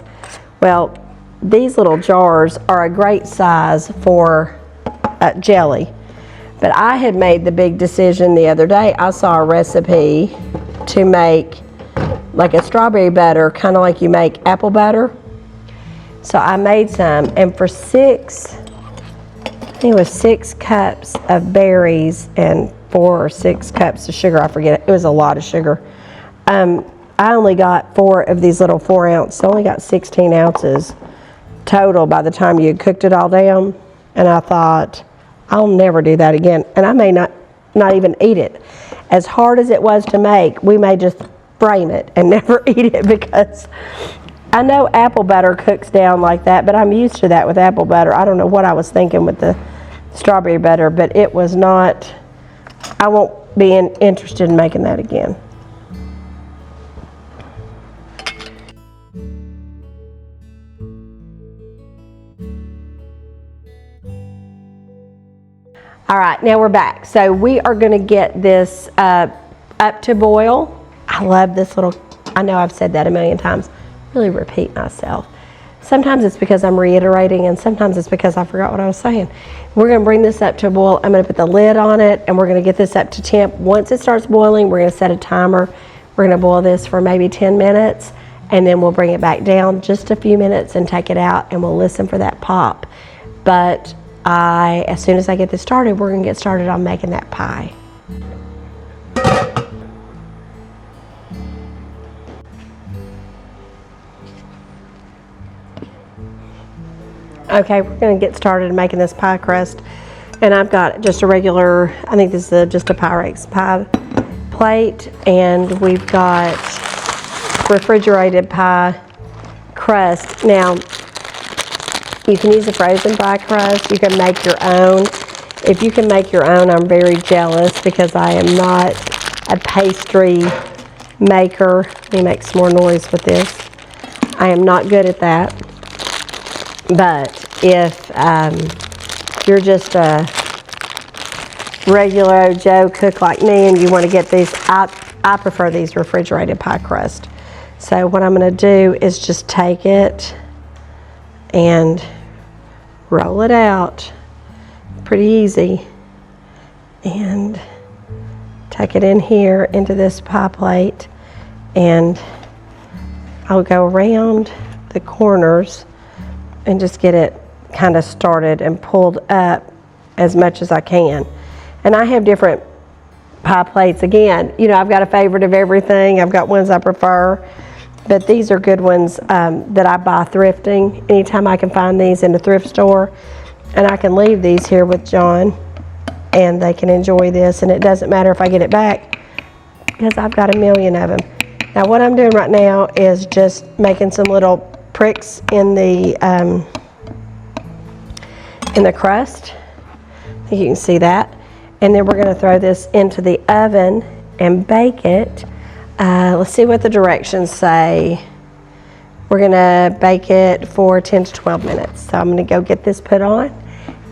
Well, these little jars are a great size for jelly. But I had made the big decision the other day. I saw a recipe to make like a strawberry butter, kind of like you make apple butter. So I made some, and for I think it was 6 cups of berries and 4 or 6 cups of sugar. I forget. It was a lot of sugar. I only got 4 of these little 4-ounce. So I only got 16 ounces total by the time you had cooked it all down. And I thought, I'll never do that again. And I may not even eat it. As hard as it was to make, we may just frame it and never eat it, because I know apple butter cooks down like that, but I'm used to that with apple butter. I don't know what I was thinking with the strawberry butter, but it was not, I won't be interested in making that again. All right, now we're back. So we are going to get this up to boil. I love this little, I know I've said that a million times, really repeat myself. Sometimes it's because I'm reiterating, and sometimes it's because I forgot what I was saying. We're going to bring this up to a boil. I'm going to put the lid on it, and we're going to get this up to temp. Once it starts boiling, we're going to set a timer. We're going to boil this for maybe 10 minutes, and then we'll bring it back down just a few minutes and take it out, and we'll listen for that pop. But as soon as I get this started, we're going to get started on making that pie. Okay, we're going to get started making this pie crust, and I've got just a regular, I think this is just a Pyrex pie plate, and we've got refrigerated pie crust. Now, you can use a frozen pie crust, you can make your own. If you can make your own, I'm very jealous, because I am not a pastry maker. Let me make some more noise with this. I am not good at that. But if you're just a regular Joe cook like me and you want to get these, I prefer these refrigerated pie crust. So what I'm going to do is just take it and roll it out, pretty easy, and take it in here into this pie plate, and I'll go around the corners and just get it kind of started and pulled up as much as I can. And I have different pie plates. Again, you know, I've got a favorite of everything. I've got ones I prefer, but these are good ones that I buy thrifting. Anytime I can find these in a thrift store, and I can leave these here with John, and they can enjoy this, and it doesn't matter if I get it back, because I've got a million of them. Now what I'm doing right now is just making some little pricks in the crust. I think you can see that. And then we're going to throw this into the oven and bake it. Let's see what the directions say. We're going to bake it for 10 to 12 minutes. So I'm going to go get this put on.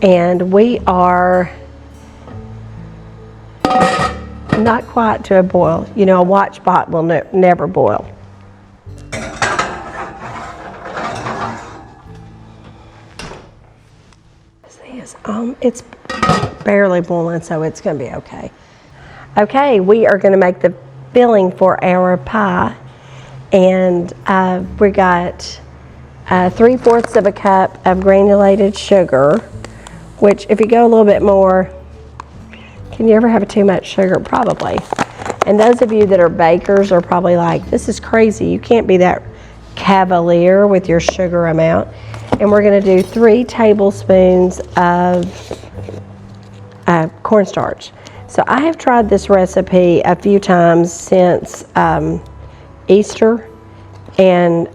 And we are not quite to a boil. You know, a watch pot will never boil. It's barely boiling, so it's going to be okay. Okay, we are going to make the filling for our pie, and we got 3/4 of a cup of granulated sugar, which if you go a little bit more, can you ever have too much sugar? Probably. And those of you that are bakers are probably like, this is crazy. You can't be that cavalier with your sugar amount. And we're going to do 3 tablespoons of cornstarch. So I have tried this recipe a few times since Easter, and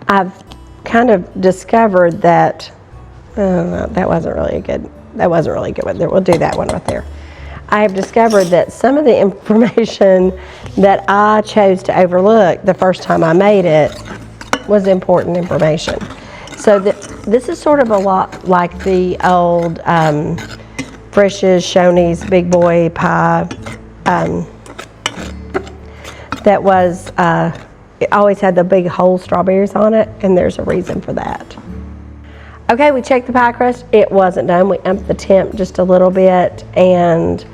I've kind of discovered that that wasn't really good. We'll do that one right there. I have discovered that some of the information that I chose to overlook the first time I made it was important information. So this is sort of a lot like the old Frisch's, Shoney's Big Boy pie that was, it always had the big whole strawberries on it, and there's a reason for that. Okay, we checked the pie crust. It wasn't done. We upped the temp just a little bit, and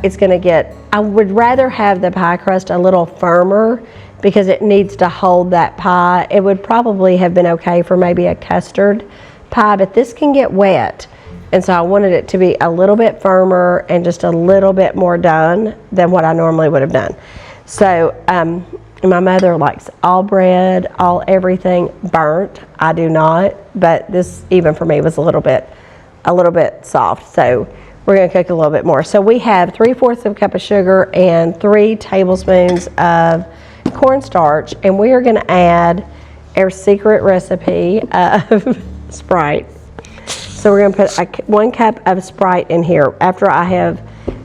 it's gonna get, I would rather have the pie crust a little firmer because it needs to hold that pie. It would probably have been okay for maybe a custard pie, but this can get wet. And so I wanted it to be a little bit firmer and just a little bit more done than what I normally would have done. So my mother likes all bread, all everything burnt. I do not, but this even for me was a little bit soft. So we're gonna cook a little bit more. So we have 3/4 of a cup of sugar and 3 tablespoons of cornstarch, and we are gonna add our secret recipe of Sprite. So we're gonna put 1 cup of Sprite in here after I have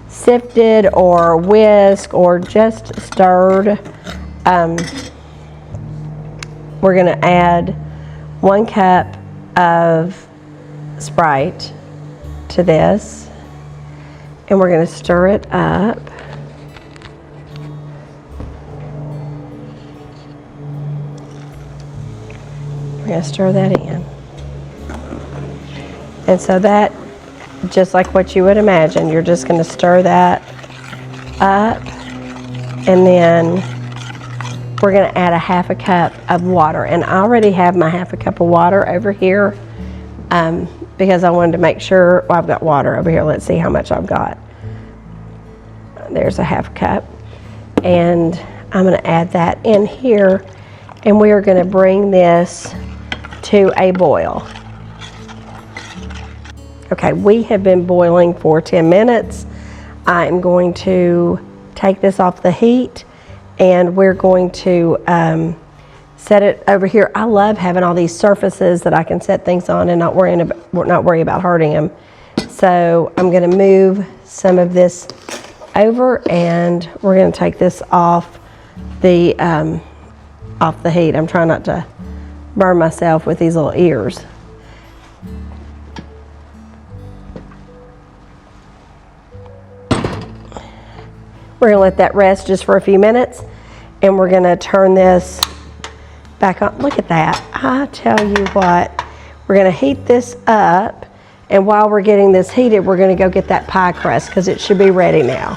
sifted or whisked or just stirred. We're gonna add 1 cup of Sprite to this, and we're gonna stir it up. We're gonna stir that in. And so that, just like what you would imagine, you're just gonna stir that up, and then we're gonna add a 1/2 cup of water. And I already have my 1/2 cup of water over here because I wanted to make sure, well, I've got water over here. Let's see how much I've got. There's a 1/2 cup. And I'm gonna add that in here, and we are gonna bring this to a boil. Okay, we have been boiling for 10 minutes. I'm going to take this off the heat, and we're going to set it over here. I love having all these surfaces that I can set things on and not worry about hurting them. So I'm gonna move some of this over, and we're gonna take this off the heat. I'm trying not to burn myself with these little ears. We're gonna let that rest just for a few minutes, and we're gonna turn this back on. Look at that. I tell you what, we're gonna heat this up, and while we're getting this heated, we're gonna go get that pie crust because it should be ready now.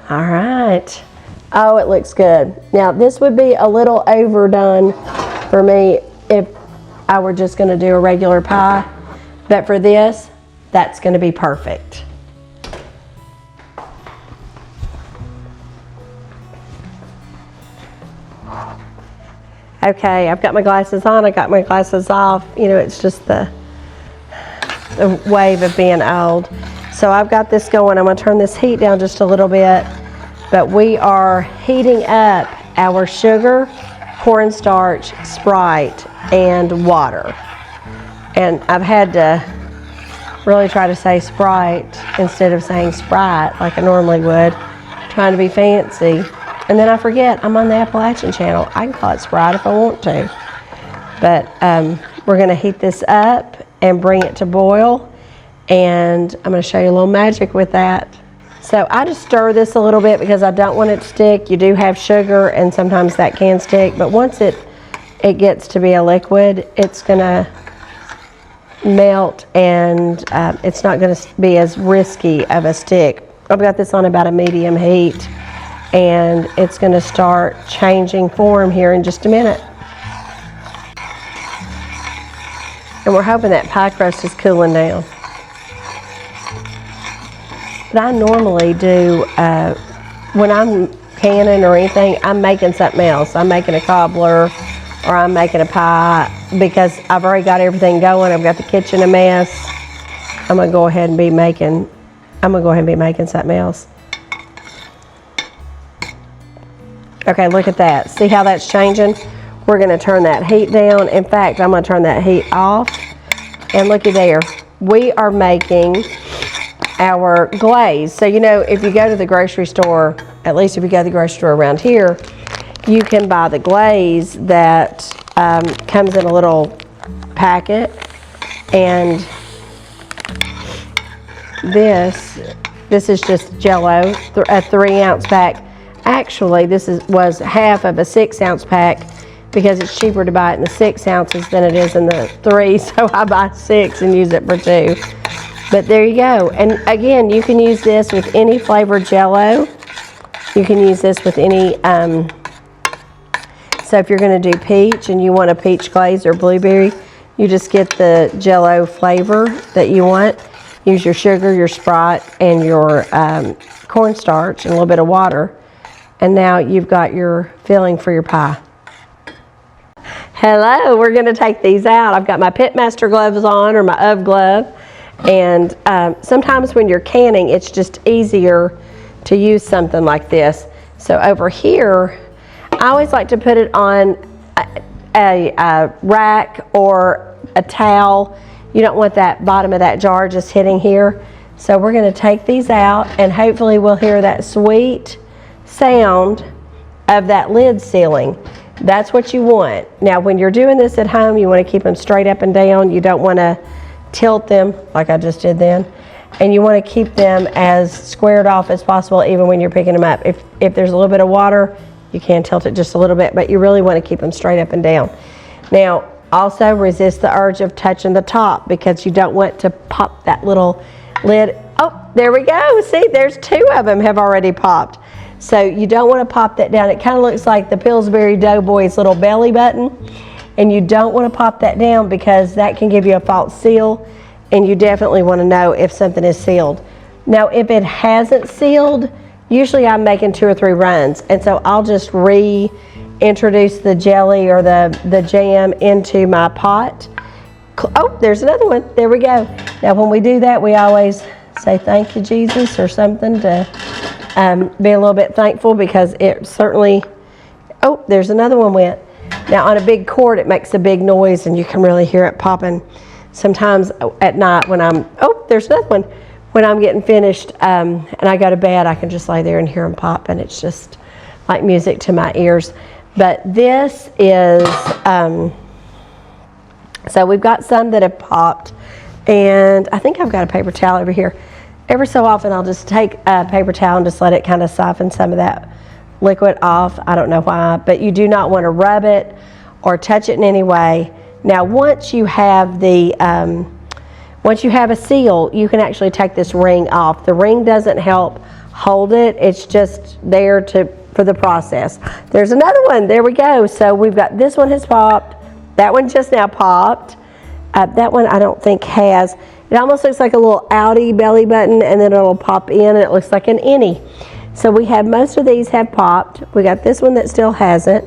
All right. Oh, it looks good. Now, this would be a little overdone for me if I were just gonna do a regular pie, but for this, that's gonna be perfect. Okay, I've got my glasses on, I got my glasses off. You know, it's just the wave of being old. So I've got this going. I'm gonna turn this heat down just a little bit, but we are heating up our sugar, cornstarch, Sprite, and water. And I've had to really try to say Sprite instead of saying Sprite like I normally would, trying to be fancy. And then I forget, I'm on the Appalachian channel. I can call it Sprite if I want to. But we're gonna heat this up and bring it to boil. And I'm gonna show you a little magic with that. So I just stir this a little bit because I don't want it to stick. You do have sugar, and sometimes that can stick. But once it gets to be a liquid, it's gonna melt, and it's not gonna be as risky of a stick. I've got this on about a medium heat, and it's going to start changing form here in just a minute. And we're hoping that pie crust is cooling down. But I normally do, when I'm canning or anything, I'm making something else. I'm making a cobbler, or I'm making a pie, because I've already got everything going. I've got the kitchen a mess. I'm going to go ahead and be making something else. Okay, look at that. See how that's changing? We're gonna turn that heat down. In fact, I'm gonna turn that heat off. And looky there. We are making our glaze. So, you know, if you go to the grocery store, at least if you go to the grocery store around here, you can buy the glaze that comes in a little packet. And this is just Jell-O, a 3-ounce pack. Actually, this was half of a 6-ounce pack because it's cheaper to buy it in the 6 ounces than it is in the 3. So I buy 6 and use it for 2. But there you go. And again, you can use this with any flavored Jell-O. You can use this with any, so if you're going to do peach and you want a peach glaze or blueberry, you just get the Jell-O flavor that you want. Use your sugar, your Sprite, and your cornstarch and a little bit of water. And now you've got your filling for your pie. Hello, we're going to take these out. I've got my Pitmaster gloves on, or my UV glove. And sometimes when you're canning, it's just easier to use something like this. So over here, I always like to put it on a rack or a towel. You don't want that bottom of that jar just hitting here. So we're going to take these out, and hopefully we'll hear that sweet sound of that lid sealing. That's what you want. Now when you're doing this at home, you want to keep them straight up and down. You don't want to tilt them like I just did then. And you want to keep them as squared off as possible even when you're picking them up. If there's a little bit of water, you can tilt it just a little bit, but you really want to keep them straight up and down. Now also resist the urge of touching the top because you don't want to pop that little lid. Oh, there we go. See, there's 2 of them have already popped. So you don't want to pop that down. It kind of looks like the Pillsbury Doughboy's little belly button. And you don't want to pop that down because that can give you a false seal. And you definitely want to know if something is sealed. Now, if it hasn't sealed, usually I'm making 2 or 3 runs. And so I'll just reintroduce the jelly or the jam into my pot. Oh, there's another one. There we go. Now, when we do that, we always say thank you, Jesus, or something to be a little bit thankful because it certainly, oh, there's another one went. Now on a big cord, it makes a big noise and you can really hear it popping. Sometimes at night when oh, there's another one. When I'm getting finished and I go to bed, I can just lay there and hear them pop, and it's just like music to my ears. But this is, so we've got some that have popped, and I think I've got a paper towel over here. Every so often I'll just take a paper towel and just let it kind of soften some of that liquid off. I don't know why, but you do not want to rub it or touch it in any way. Now once you have the, once you have a seal, you can actually take this ring off. The ring doesn't help hold it. It's just there for the process. There's another one. There we go. So we've got, this one has popped. That one just now popped. That one I don't think has. It almost looks like a little outie belly button, and then it'll pop in and it looks like an innie. So we have, most of these have popped. We got this one that still hasn't.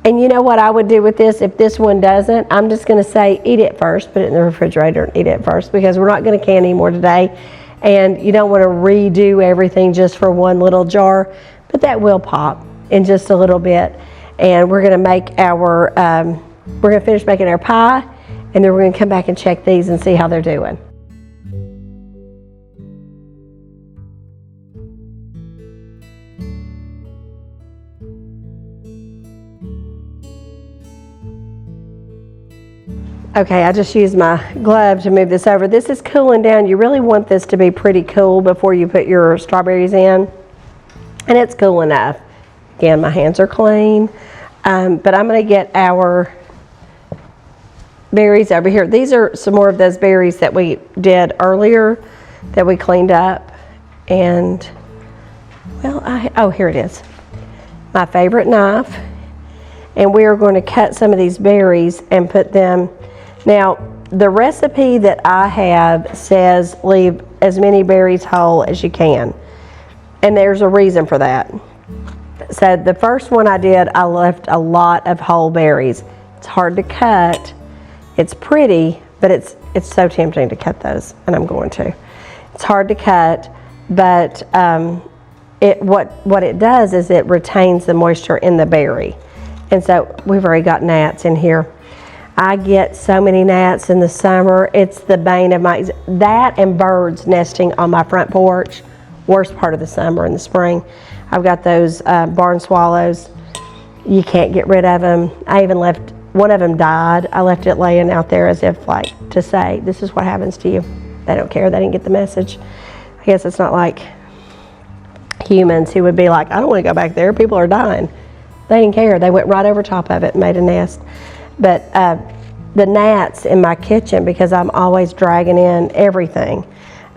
And you know what I would do with this if this one doesn't? I'm just going to say eat it first, put it in the refrigerator and eat it first, because we're not going to can anymore today. And you don't want to redo everything just for one little jar, but that will pop in just a little bit. And we're going to make our, we're going to finish making our pie, and then we're going to come back and check these and see how they're doing. Okay, I just used my glove to move this over. This is cooling down. You really want this to be pretty cool before you put your strawberries in. And it's cool enough. Again, my hands are clean. But I'm going to get our berries over here. These are some more of those berries that we did earlier that we cleaned up. And, well, oh, here it is. My favorite knife. And we are going to cut some of these berries and put them. Now, the recipe that I have says leave as many berries whole as you can. And there's a reason for that. So the first one I did, I left a lot of whole berries. It's hard to cut. It's pretty, but it's so tempting to cut those, and I'm going to. It's hard to cut, but what it does is it retains the moisture in the berry. And so we've already got gnats in here. I get so many gnats in the summer. It's the bane of my, that and birds nesting on my front porch. Worst part of the summer and the spring. I've got those barn swallows. You can't get rid of them. I even left, one of them died. I left it laying out there as if like to say, this is what happens to you. They don't care, they didn't get the message. I guess it's not like humans who would be like, I don't want to go back there, people are dying. They didn't care, they went right over top of it and made a nest. But the gnats in my kitchen, because I'm always dragging in everything,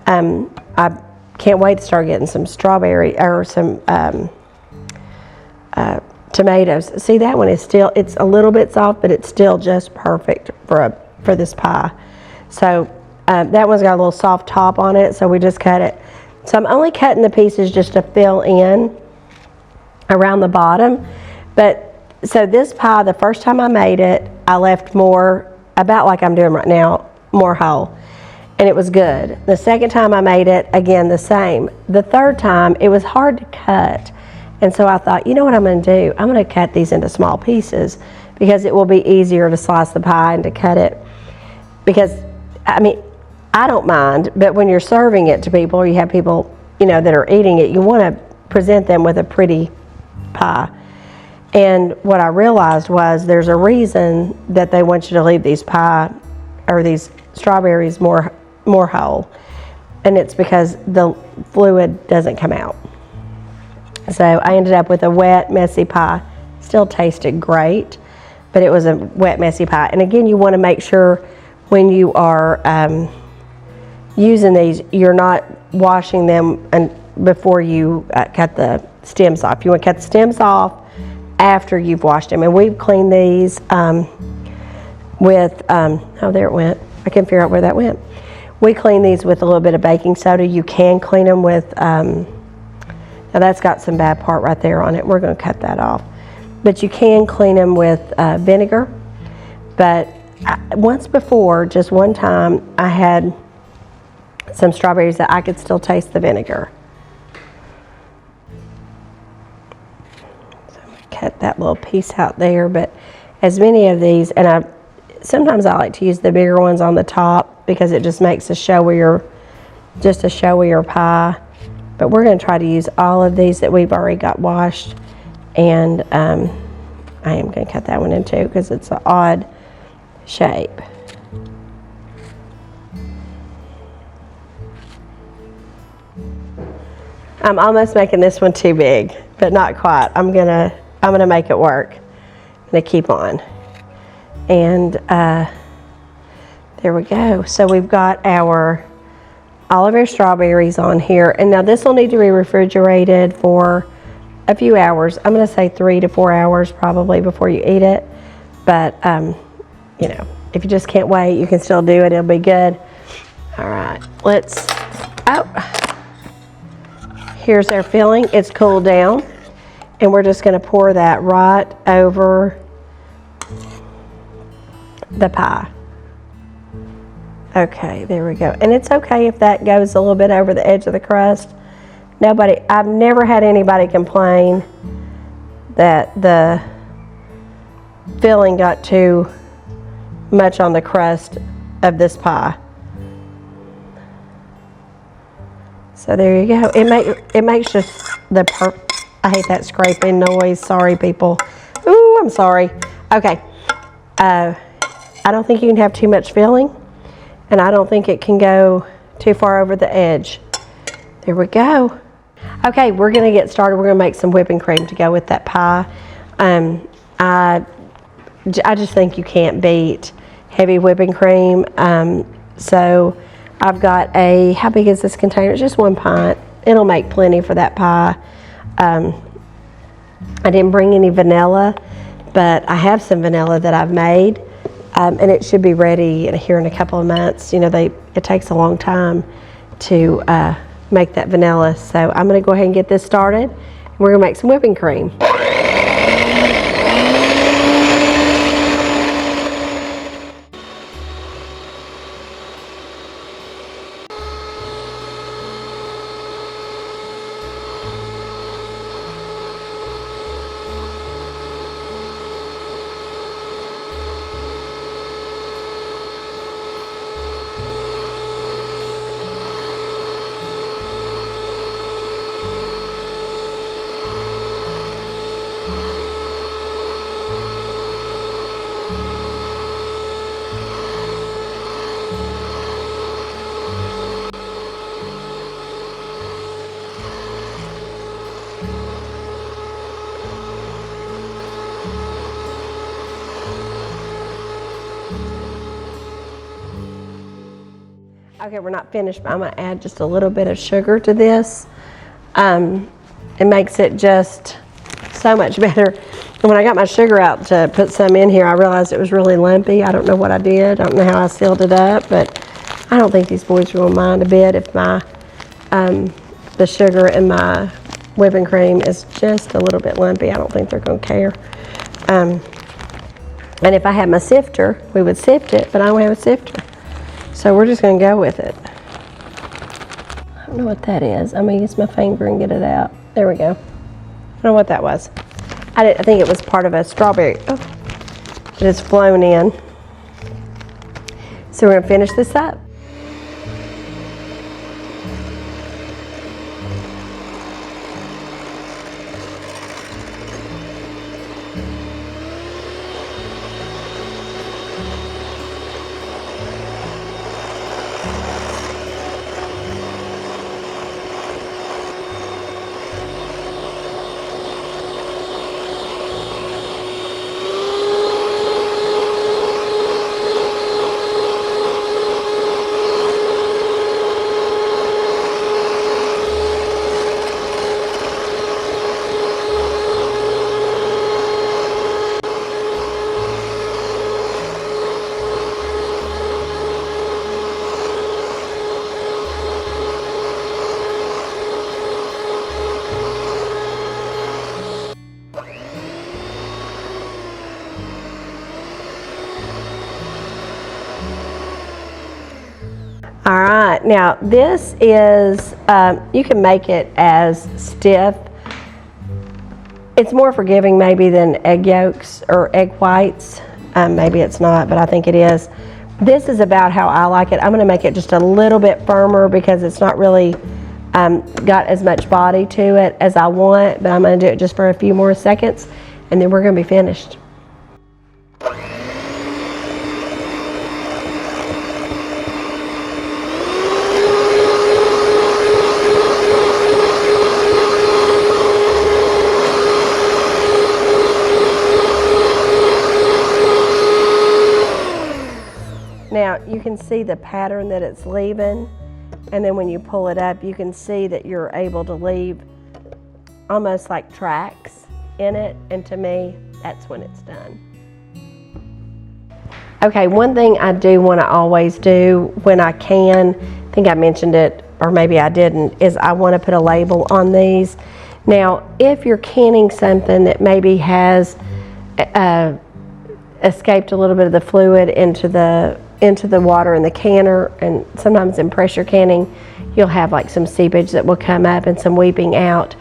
I can't wait to start getting some strawberry or some tomatoes. See, that one is still, it's a little bit soft, but it's still just perfect for this pie. So that one's got a little soft top on it, so we just cut it. So I'm only cutting the pieces just to fill in around the bottom. But so this pie, the first time I made it, I left more, about like I'm doing right now, more whole. And it was good. The second time I made it, again, the same. The third time, it was hard to cut. And so I thought, you know what I'm going to do? I'm going to cut these into small pieces because it will be easier to slice the pie and to cut it. Because, I mean, I don't mind, but when you're serving it to people, or you have people, you know, that are eating it, you want to present them with a pretty pie. And what I realized was there's a reason that they want you to leave these pie, or these strawberries more whole. And it's because the fluid doesn't come out. So I ended up with a wet, messy pie. Still tasted great, but it was a wet, messy pie. And again, you want to make sure when you are using these, you're not washing them before you cut the stems off. You want to cut the stems off after you've washed them. And we've cleaned these with, oh, there it went. I couldn't figure out where that went. We clean these with a little bit of baking soda. You can clean them with, now that's got some bad part right there on it. We're going to cut that off. But you can clean them with vinegar. But once before, just one time, I had some strawberries that I could still taste the vinegar. So I'm going to cut that little piece out there. But as many of these, and sometimes I like to use the bigger ones on the top because it just makes a showier pie. But we're going to try to use all of these that we've already got washed. And I am going to cut that one in two because it's an odd shape. I'm almost making this one too big, but not quite. I'm gonna make it work. I'm gonna keep on. And there we go. So we've got all of our strawberries on here. And now this will need to be refrigerated for a few hours. I'm going to say 3 to 4 hours probably before you eat it. But, you know, if you just can't wait, you can still do it. It'll be good. All right, here's our filling. It's cooled down. And we're just going to pour that right over the pie. Okay, there we go. And it's okay if that goes a little bit over the edge of the crust. I've never had anybody complain that the filling got too much on the crust of this pie. So there you go. It makes just I hate that scraping noise. Sorry, people. Ooh, I'm sorry. Okay. I don't think you can have too much filling. And I don't think it can go too far over the edge. There we go. Okay, we're going to get started. We're going to make some whipping cream to go with that pie. I just think you can't beat heavy whipping cream. So I've got how big is this container? It's just 1 pint. It'll make plenty for that pie. I didn't bring any vanilla, but I have some vanilla that I've made. And it should be ready here in a couple of months. You know, it takes a long time to make that vanilla. So I'm going to go ahead and get this started. We're going to make some whipping cream. Okay, we're not finished, but I'm gonna add just a little bit of sugar to this. It makes it just so much better. And when I got my sugar out to put some in here, I realized it was really lumpy. I don't know what I did. I don't know how I sealed it up, but I don't think these boys are gonna mind a bit if my the sugar in my whipping cream is just a little bit lumpy. I don't think they're gonna care. And if I had my sifter, we would sift it, but I don't have a sifter. So we're just gonna go with it. I don't know what that is. I'm gonna use my finger and get it out. There we go. I don't know what that was. I think it was part of a strawberry. Oh, it has flown in. So we're gonna finish this up. All right, now this is, you can make it as stiff. It's more forgiving maybe than egg yolks or egg whites. Maybe it's not, but I think it is. This is about how I like it. I'm gonna make it just a little bit firmer because it's not really got as much body to it as I want, but I'm gonna do it just for a few more seconds and then we're gonna be finished. Now you can see the pattern that it's leaving, and then when you pull it up you can see that you're able to leave almost like tracks in it, and to me that's when it's done. Okay, one thing I do want to always do when I can, I think I mentioned it or maybe I didn't, is I want to put a label on these. Now if you're canning something that maybe has escaped a little bit of the fluid into the water in the canner, and sometimes in pressure canning you'll have like some seepage that will come up and some weeping out.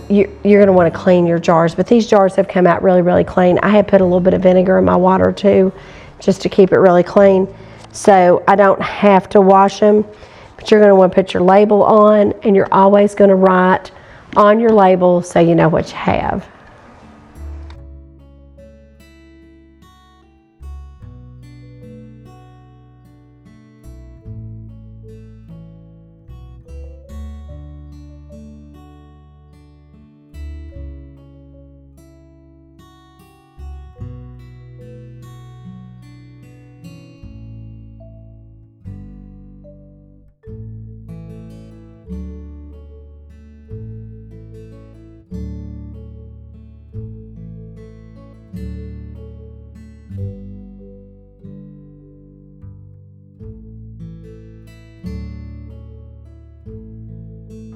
You're going to want to clean your jars, but these jars have come out really, really clean. I had put a little bit of vinegar in my water too, just to keep it really clean, so I don't have to wash them. But you're going to want to put your label on, and you're always going to write on your label so you know what you have.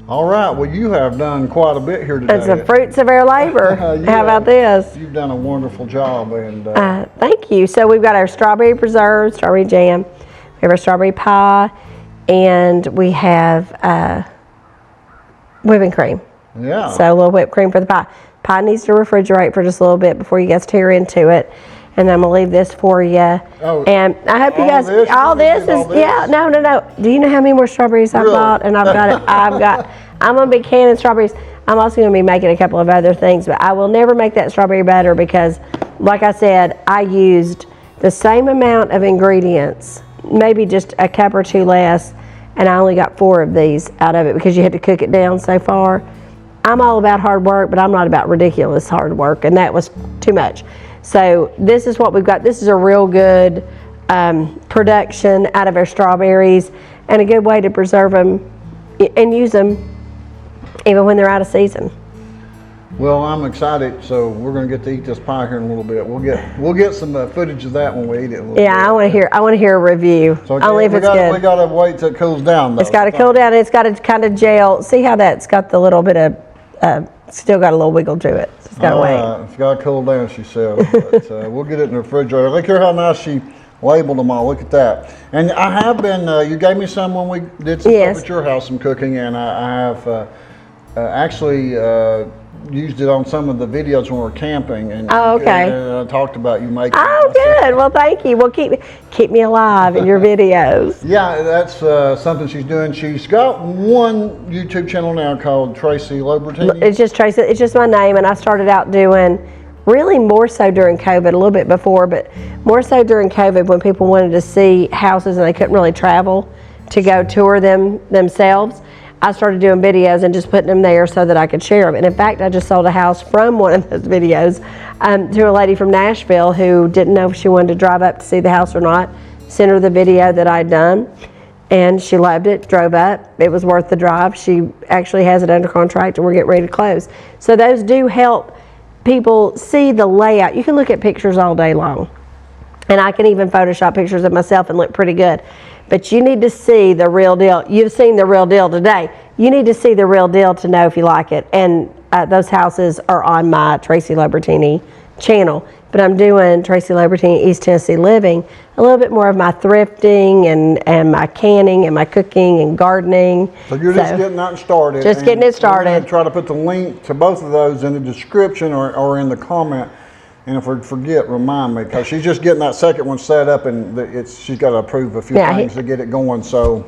All right, well, you have done quite a bit here today. It's the fruits of our labor. Yeah, how about this? You've done a wonderful job. And thank you. So we've got our strawberry preserves, strawberry jam, we have our strawberry pie, and we have whipping cream. Yeah. So a little whipped cream for the pie. Pie needs to refrigerate for just a little bit before you guys tear into it. And I'm gonna leave this for you. Oh, and I hope you guys, all this is, yeah, no. Do you know how many more strawberries I've bought? And I've got it, I'm gonna be canning strawberries. I'm also gonna be making a couple of other things, but I will never make that strawberry butter because, like I said, I used the same amount of ingredients, maybe just a cup or two less, and I only got 4 of these out of it because you had to cook it down so far. I'm all about hard work, but I'm not about ridiculous hard work, and that was too much. So this is what we've got. This is a real good production out of our strawberries, and a good way to preserve them and use them even when they're out of season. Well, I'm excited, so we're going to get to eat this pie here in a little bit. We'll get some footage of that when we eat it. Yeah, I want to hear a review. So Only if it's good. We got to wait till it cools down, though. It's got to cool down, and it's got to kind of gel. See how that's got the little bit of, still got a little wiggle to it. So it's got to wait. It's got to cool down, she said. But we'll get it in the refrigerator. Look here how nice she labeled them all. Look at that. And I have been, you gave me some when we did some stuff at your house, some cooking, and I have actually used it on some of the videos when we were camping. And, okay. And I talked about you making Oh, good. Well, thank you. Well, keep me alive in your videos. Yeah, that's something she's doing. She's got one YouTube channel now called Tracy Lobertini. It's just Tracy. It's just my name, and I started out doing really more so during COVID, a little bit before, but more so during COVID when people wanted to see houses and they couldn't really travel to go tour them themselves. I started doing videos and just putting them there so that I could share them. And in fact, I just sold a house from one of those videos to a lady from Nashville who didn't know if she wanted to drive up to see the house or not. Sent her the video that I'd done, and she loved it, drove up. It was worth the drive. She actually has it under contract, and we're getting ready to close. So those do help people see the layout. You can look at pictures all day long, and I can even Photoshop pictures of myself and look pretty good. But you need to see the real deal. You've seen the real deal today. You need to see the real deal to know if you like it. And those houses are on my Tracy Lobertini channel. But I'm doing Tracy Lobertini East Tennessee Living, a little bit more of my thrifting and my canning and my cooking and gardening. So you're just getting that started. Just getting it started. We're going to try to put the link to both of those in the description or in the comment. And if we forget, remind me, because she's just getting that second one set up, and she's got to approve a few things to get it going. So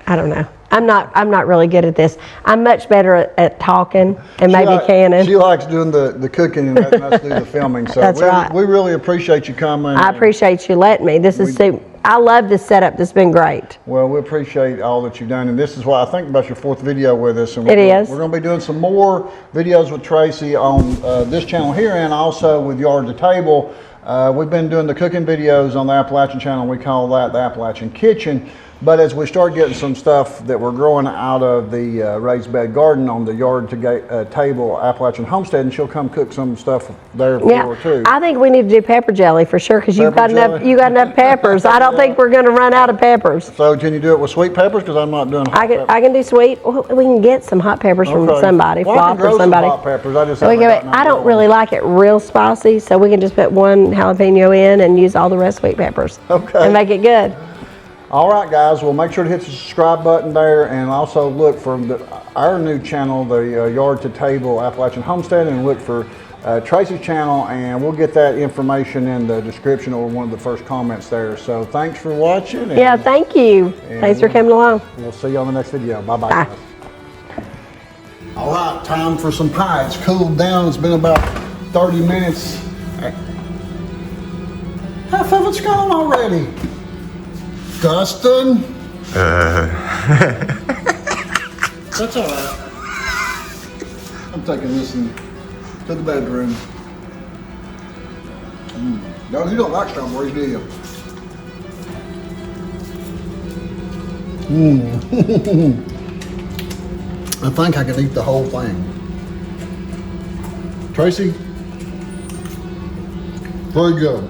I don't know. I'm not really good at this. I'm much better at talking and maybe canning. She likes doing the cooking and letting us do the filming. So That's right. We really appreciate you coming. I appreciate you letting me. I love this setup. This has been great. Well, we appreciate all that you've done, and this is what I think about your fourth video with us. And It is. We're going to be doing some more videos with Tracy on this channel here, and also with Yard to Table. We've been doing the cooking videos on the Appalachian channel. We call that the Appalachian Kitchen. But as we start getting some stuff that we're growing out of the raised bed garden on the Yard to Table Appalachian Homestead, and she'll come cook some stuff there for her too. I think we need to do pepper jelly for sure, because you got enough peppers. I don't think we're going to run out of peppers. So can you do it with sweet peppers? Because I'm not doing hot peppers. I can do sweet. We can get some hot peppers from somebody, Flop or somebody. Hot peppers. I don't really like it real spicy, so we can just put one jalapeno in and use all the rest sweet peppers. Okay. And make it good. All right, guys. Well, make sure to hit the subscribe button there, and also look for our new channel, the Yard to Table Appalachian Homestead, and look for Tracy's channel, and we'll get that information in the description or one of the first comments there. So thanks for watching. Yeah, thank you. Thanks for coming along. We'll see you on the next video. Bye-bye. Bye. Guys. All right, time for some pie. It's cooled down. It's been about 30 minutes. Half of it's gone already. Dustin? That's all right. I'm taking this to the bedroom. No, you don't like strawberries, do you? I think I can eat the whole thing. Tracy? Very good.